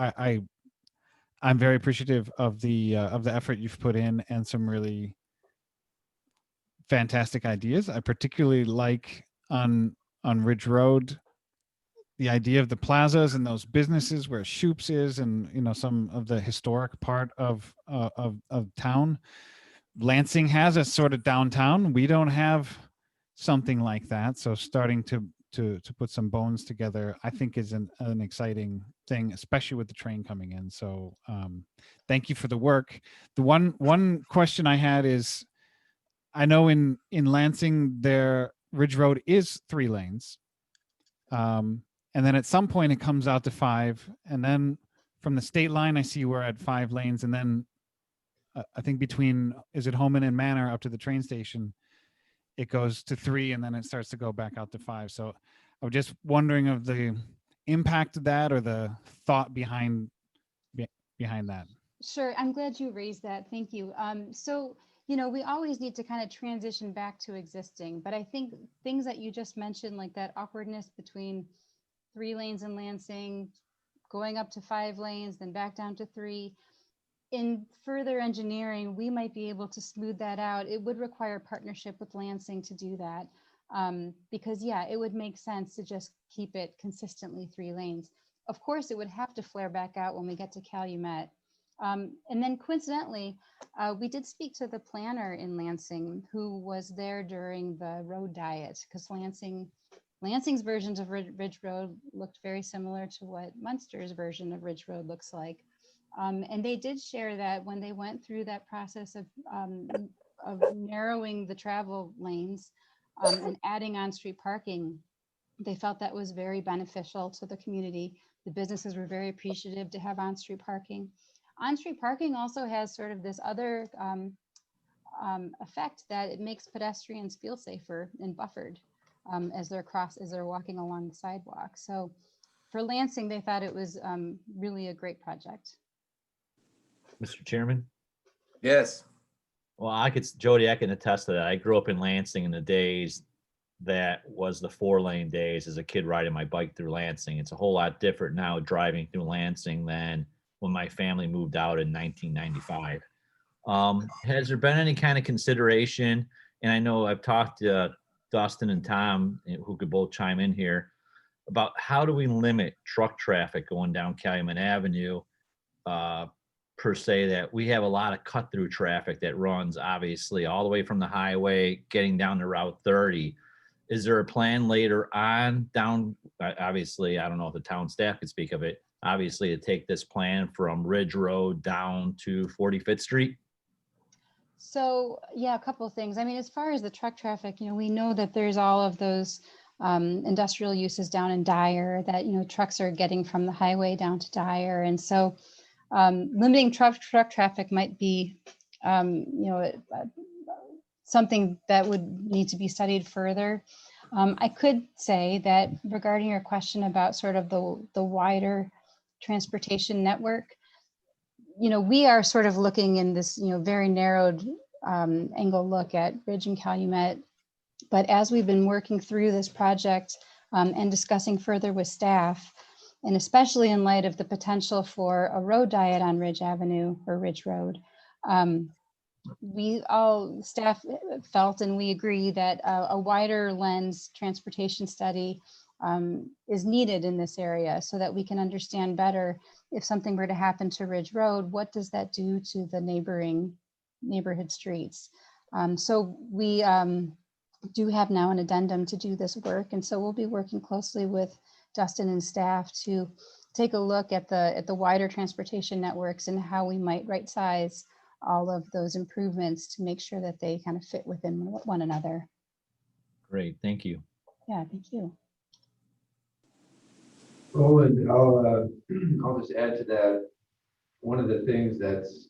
I'm very appreciative of the effort you've put in and some really fantastic ideas. I particularly like on Ridge Road the idea of the plazas and those businesses where Shoops is, and some of the historic part of town. Lansing has a sort of downtown. We don't have something like that, so starting to put some bones together, I think, is an exciting thing, especially with the train coming in. So thank you for the work. The one question I had is, I know in Lansing, their Ridge Road is 3 lanes. And then at some point it comes out to 5. And then from the state line, I see we're at 5 lanes. And then I think between, is it Homan and Manor up to the train station, it goes to 3, and then it starts to go back out to 5. So I was just wondering of the impact of that, or the thought behind that. Sure, I'm glad you raised that. Thank you. So, we always need to kind of transition back to existing, but I think things that you just mentioned, like that awkwardness between 3 lanes in Lansing, going up to 5 lanes, then back down to 3. In further engineering, we might be able to smooth that out. It would require partnership with Lansing to do that. Because it would make sense to just keep it consistently 3 lanes. Of course, it would have to flare back out when we get to Calumet. And then coincidentally, we did speak to the planner in Lansing, who was there during the road diet, because Lansing's versions of Ridge Road looked very similar to what Munster's version of Ridge Road looks like. And they did share that when they went through that process of narrowing the travel lanes and adding on-street parking, they felt that was very beneficial to the community. The businesses were very appreciative to have on-street parking. On-street parking also has sort of this other effect that it makes pedestrians feel safer and buffered as they're walking along the sidewalk. So for Lansing, they thought it was really a great project. Mr. Chairman? Yes. Well, Jody, I can attest to that. I grew up in Lansing in the days that was the 4-lane days as a kid riding my bike through Lansing. It's a whole lot different now driving through Lansing than when my family moved out in 1995. Has there been any kind of consideration, and I know I've talked to Dustin and Tom, who could both chime in here, about how do we limit truck traffic going down Calumet Avenue, per se, that we have a lot of cut through traffic that runs obviously all the way from the highway getting down to Route 30. Is there a plan later on down, obviously, I don't know if the town staff could speak of it, obviously, to take this plan from Ridge Road down to 45th Street? So a couple of things. I mean, as far as the truck traffic, we know that there's all of those industrial uses down in Dyer that, trucks are getting from the highway down to Dyer. And so limiting truck traffic might be, something that would need to be studied further. I could say that regarding your question about sort of the wider transportation network, we are sort of looking in this, very narrowed angle look at Ridge and Calumet. But as we've been working through this project and discussing further with staff, and especially in light of the potential for a road diet on Ridge Avenue or Ridge Road, staff felt, and we agree, that a wider lens transportation study is needed in this area so that we can understand better, if something were to happen to Ridge Road, what does that do to the neighborhood streets? So we do have now an addendum to do this work. And so we'll be working closely with Dustin and staff to take a look at the wider transportation networks and how we might right size all of those improvements to make sure that they kind of fit within one another. Great, thank you. Yeah, thank you. Roland, I'll just add to that. One of the things that's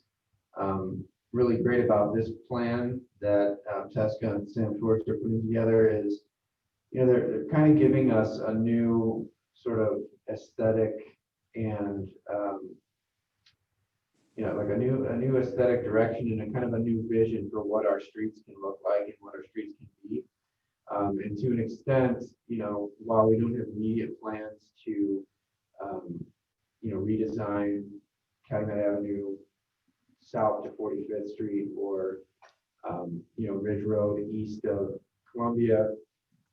really great about this plan that Tesca and Sam Schwartz are putting together is, they're kind of giving us a new sort of aesthetic and like a new aesthetic direction and a kind of a new vision for what our streets can look like and what our streets can be. And to an extent, while we don't have immediate plans to, redesign Calumet Avenue south to 45th Street, or Ridge Road east of Columbia.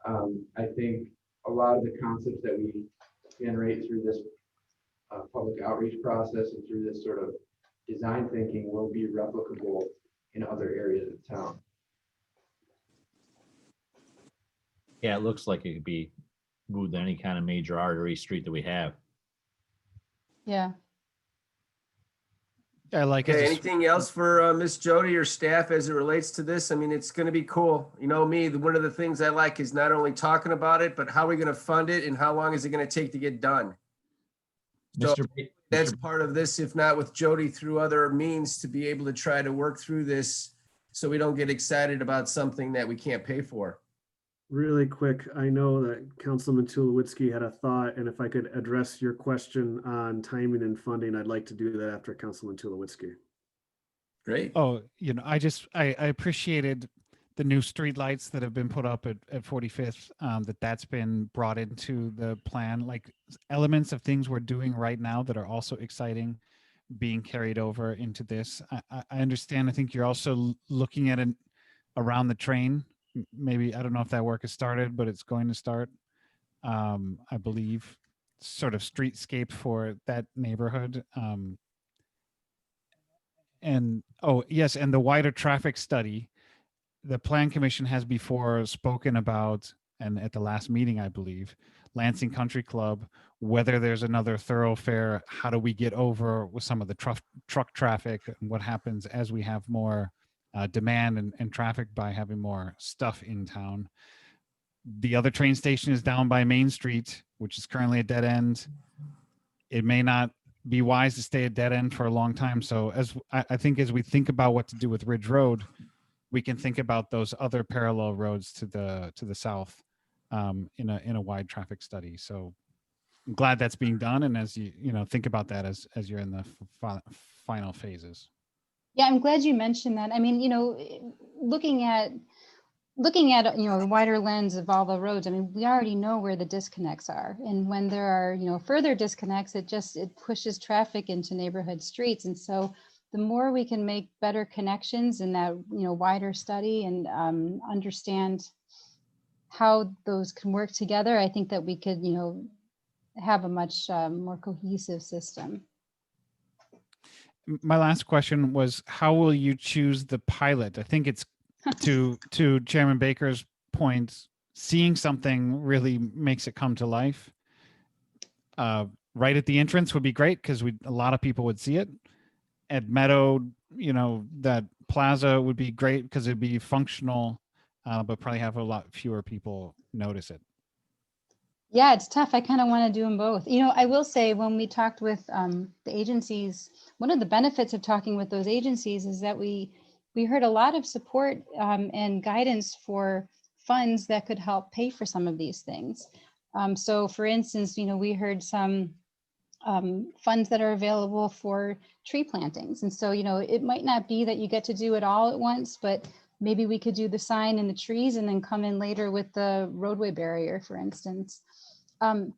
I think a lot of the concepts that we generate through this public outreach process and through this sort of design thinking will be replicable in other areas of town. Yeah, it looks like it could be moved to any kind of major artery street that we have. Yeah. I like Okay, it. anything else for Miss Jody or staff as it relates to this? I mean, it's going to be cool. You know me, one of the things I like is not only talking about it, but how are we going to fund it and how long is it going to take to get done? So that's part of this, if not with Jody through other means, to be able to try to work through this so we don't get excited about something that we can't pay for. Really quick, I know that Councilman Tulowitzki had a thought, and if I could address your question on timing and funding, I'd like to do that after Councilman Tulowitzki. Great. Oh, I appreciated the new street lights that have been put up at 45th, that's been brought into the plan, like elements of things we're doing right now that are also exciting being carried over into this. I understand. I think you're also looking at it around the train. Maybe, I don't know if that work has started, but it's going to start. I believe sort of streetscape for that neighborhood. And oh yes, and the wider traffic study, the Plan Commission has before spoken about, and at the last meeting, I believe, Lansing Country Club, whether there's another thoroughfare, how do we get over with some of the truck traffic, and what happens as we have more demand and traffic by having more stuff in town. The other train station is down by Main Street, which is currently a dead end. It may not be wise to stay at dead end for a long time. So I think as we think about what to do with Ridge Road, we can think about those other parallel roads to the south in a wide traffic study. So I'm glad that's being done, and as you think about that as you're in the final phases. Yeah, I'm glad you mentioned that. I mean, looking at the wider lens of all the roads, I mean, we already know where the disconnects are, and when there are further disconnects, it pushes traffic into neighborhood streets. And so the more we can make better connections in that wider study and understand how those can work together, I think that we could have a much more cohesive system. My last question was, how will you choose the pilot? I think it's to Chairman Baker's point, seeing something really makes it come to life. Right at the entrance would be great because a lot of people would see it. At Meadow, that plaza would be great because it'd be functional, but probably have a lot fewer people notice it. Yeah, it's tough. I kind of want to do them both. I will say when we talked with the agencies, one of the benefits of talking with those agencies is that we heard a lot of support and guidance for funds that could help pay for some of these things. So for instance, we heard some funds that are available for tree plantings. And so, it might not be that you get to do it all at once, but maybe we could do the sign and the trees and then come in later with the roadway barrier, for instance.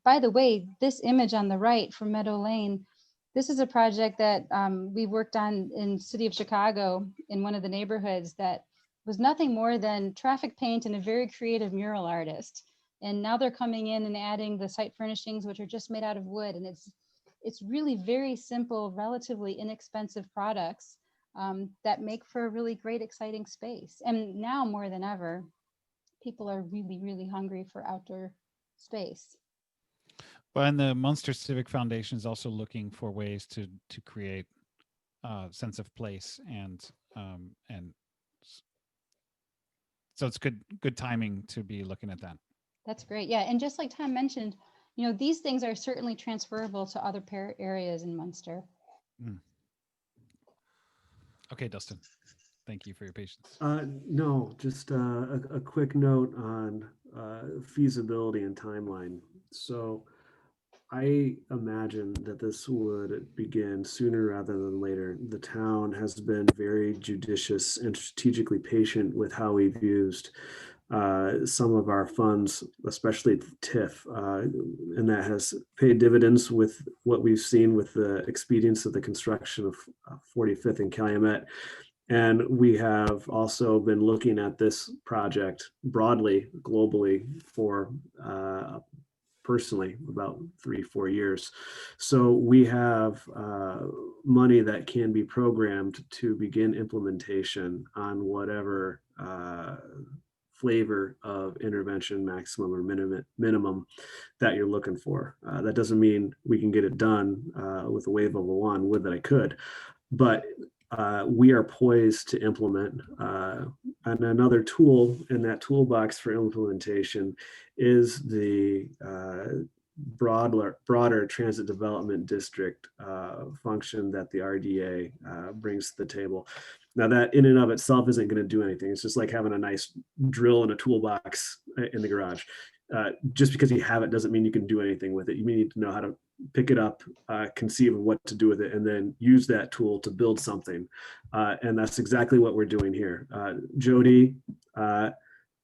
By the way, this image on the right from Meadow Lane, this is a project that we worked on in the city of Chicago in one of the neighborhoods that was nothing more than traffic paint and a very creative mural artist. And now they're coming in and adding the site furnishings, which are just made out of wood. And it's really very simple, relatively inexpensive products that make for a really great, exciting space. And now more than ever, people are really, really hungry for outdoor space. Well, and the Munster Civic Foundation is also looking for ways to create a sense of place, and so it's good timing to be looking at that. That's great. Yeah, and just like Tom mentioned, these things are certainly transferable to other areas in Munster. Okay, Dustin, thank you for your patience. No, just a quick note on feasibility and timeline. So I imagine that this would begin sooner rather than later. The town has been very judicious and strategically patient with how we've used some of our funds, especially TIF, and that has paid dividends with what we've seen with the expedience of the construction of 45th and Calumet. And we have also been looking at this project broadly, globally, for personally about 3-4 years. So we have money that can be programmed to begin implementation on whatever flavor of intervention, maximum or minimum that you're looking for. That doesn't mean we can get it done with a wave of a wand. Would that I could, but we are poised to implement. And another tool in that toolbox for implementation is the broader transit development district function that the RDA brings to the table. Now, that in and of itself isn't going to do anything. It's just like having a nice drill in a toolbox in the garage. Just because you have it doesn't mean you can do anything with it. You need to know how to pick it up, conceive of what to do with it, and then use that tool to build something. And that's exactly what we're doing here. Jody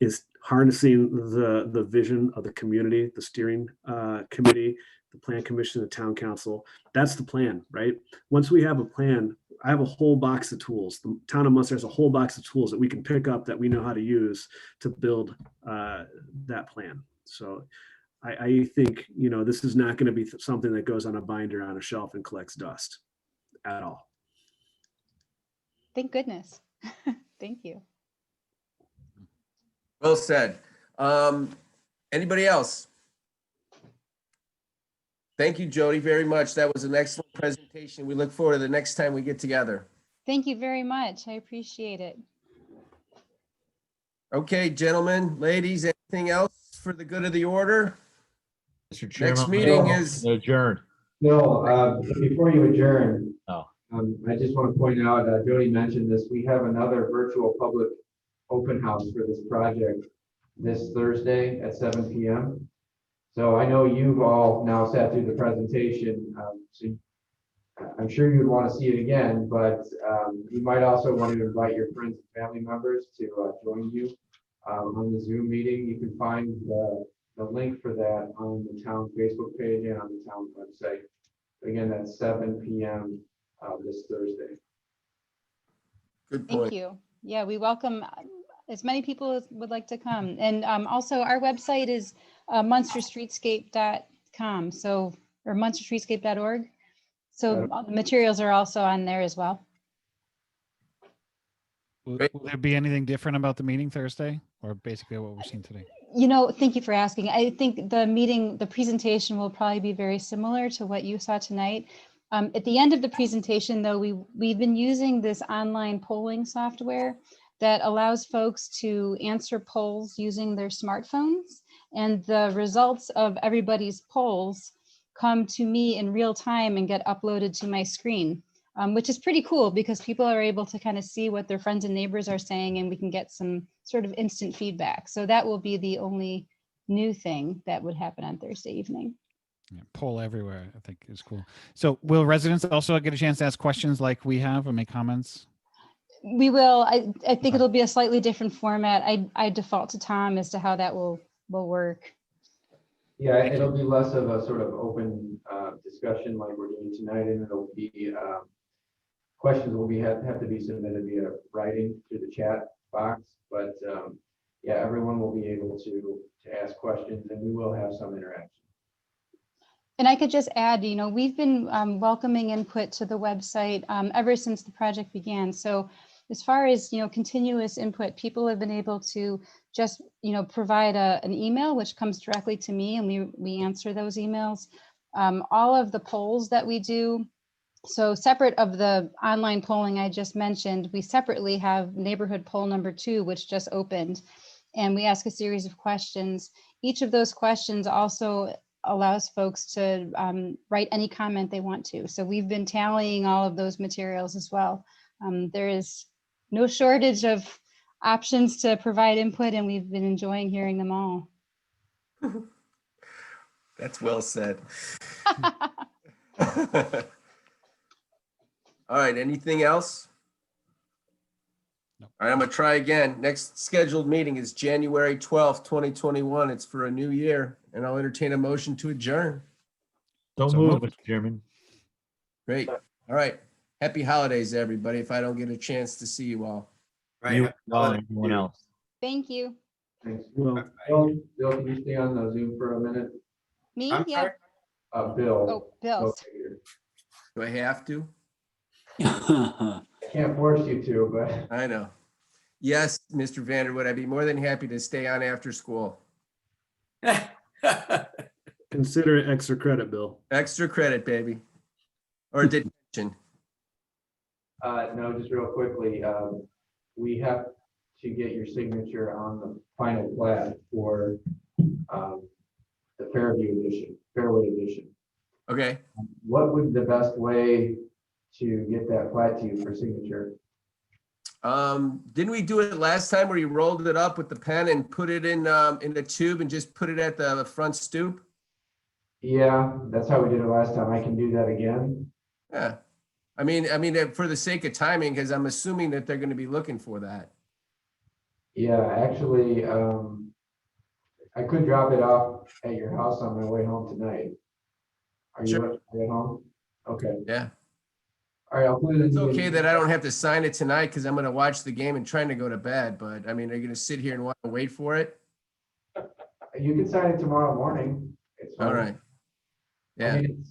is harnessing the vision of the community, the steering committee, the plan commission, the town council. That's the plan, right? Once we have a plan, I have a whole box of tools. The town of Munster has a whole box of tools that we can pick up that we know how to use to build that plan. So I think, you know, this is not going to be something that goes on a binder on a shelf and collects dust at all. Thank goodness. Thank you. Well said. Anybody else? Thank you, Jody, very much. That was an excellent presentation. We look forward to the next time we get together. Thank you very much. I appreciate it. Okay, gentlemen, ladies, anything else for the good of the order? Mr. Chairman. Next meeting is adjourned. No, before you adjourn, Oh. I just want to point out, Jody mentioned this, we have another virtual public open house for this project this Thursday at 7 p.m. So I know you've all now sat through the presentation, so I'm sure you'd want to see it again, but you might also want to invite your friends and family members to join you on the Zoom meeting. You can find the link for that on the town Facebook page and on the town website. Again, that's 7 p.m. This Thursday. Good point. Thank you. Yeah, we welcome as many people as would like to come. And also our website is munsterstreetscape.com. So, or munsterstreetscape.org. So all the materials are also on there as well. Will there be anything different about the meeting Thursday, or basically what we're seeing today? You know, thank you for asking. I think the presentation will probably be very similar to what you saw tonight. At the end of the presentation, though, we've been using this online polling software that allows folks to answer polls using their smartphones. And the results of everybody's polls come to me in real time and get uploaded to my screen, which is pretty cool because people are able to kind of see what their friends and neighbors are saying, and we can get some sort of instant feedback. So that will be the only new thing that would happen on Thursday evening. Yeah, poll everywhere, I think is cool. So will residents also get a chance to ask questions like we have or make comments? We will. I think it'll be a slightly different format. I default to Tom as to how that will work. Yeah, it'll be less of a sort of open discussion like we're doing tonight, and it'll be questions will have to be submitted via writing through the chat box. But yeah, everyone will be able to ask questions, and we will have some interaction. And I could just add, you know, we've been welcoming input to the website ever since the project began. So as far as, you know, continuous input, people have been able to just, you know, provide an email, which comes directly to me, and we answer those emails. All of the polls that we do, so separate of the online polling I just mentioned, we separately have neighborhood poll number 2, which just opened, and we ask a series of questions. Each of those questions also allows folks to write any comment they want to. So we've been tallying all of those materials as well. There is no shortage of options to provide input, and we've been enjoying hearing them all. That's well said. All right, anything else? No. All right, I'm gonna try again. Next scheduled meeting is January 12th, 2021. It's for a new year, and I'll entertain a motion to adjourn. Don't So move, moved. Mr. Chairman. Great. All right. Happy holidays, everybody, if I don't get a chance to see you all. Right. You, well, and everyone else. Thank you. Thanks. Well, Bill, can you stay on the Zoom for a minute? Me? I'm Yeah. sorry? Bill. Oh, Bill. Do I have to? I can't force you to, but I know. Yes, Mr. Vanderwood, I'd be more than happy to stay on after school. consider it extra credit, Bill. Extra credit, baby. Or detention. no, just real quickly, we have to get your signature on the final plat for the Fairway edition. Okay. What would the best way to get that plat to you for signature? Didn't we do it last time where you rolled it up with the pen and put it in a tube and just put it at the front stoop? Yeah, that's how we did it last time. I can do that again. Yeah. I mean, for the sake of timing, because I'm assuming that they're going to be looking for that. Yeah, actually, I could drop it off at your house on my way home tonight. Are you at home? Okay. Yeah. All right, I'll put it in. It's okay that I don't have to sign it tonight because I'm going to watch the game and trying to go to bed. But I mean, are you going to sit here and want to wait for it? You can sign it tomorrow morning. It's fine. All right. Yeah. I mean,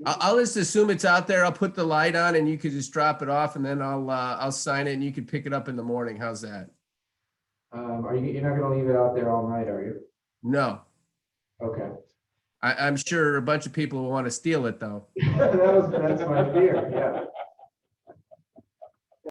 I'll just assume it's out there. I'll put the light on and you could just drop it off and then I'll sign it and you can pick it up in the morning. How's that? you're not gonna leave it out there all night, are you? No. Okay. I'm sure a bunch of people will want to steal it though. That's my fear, yeah.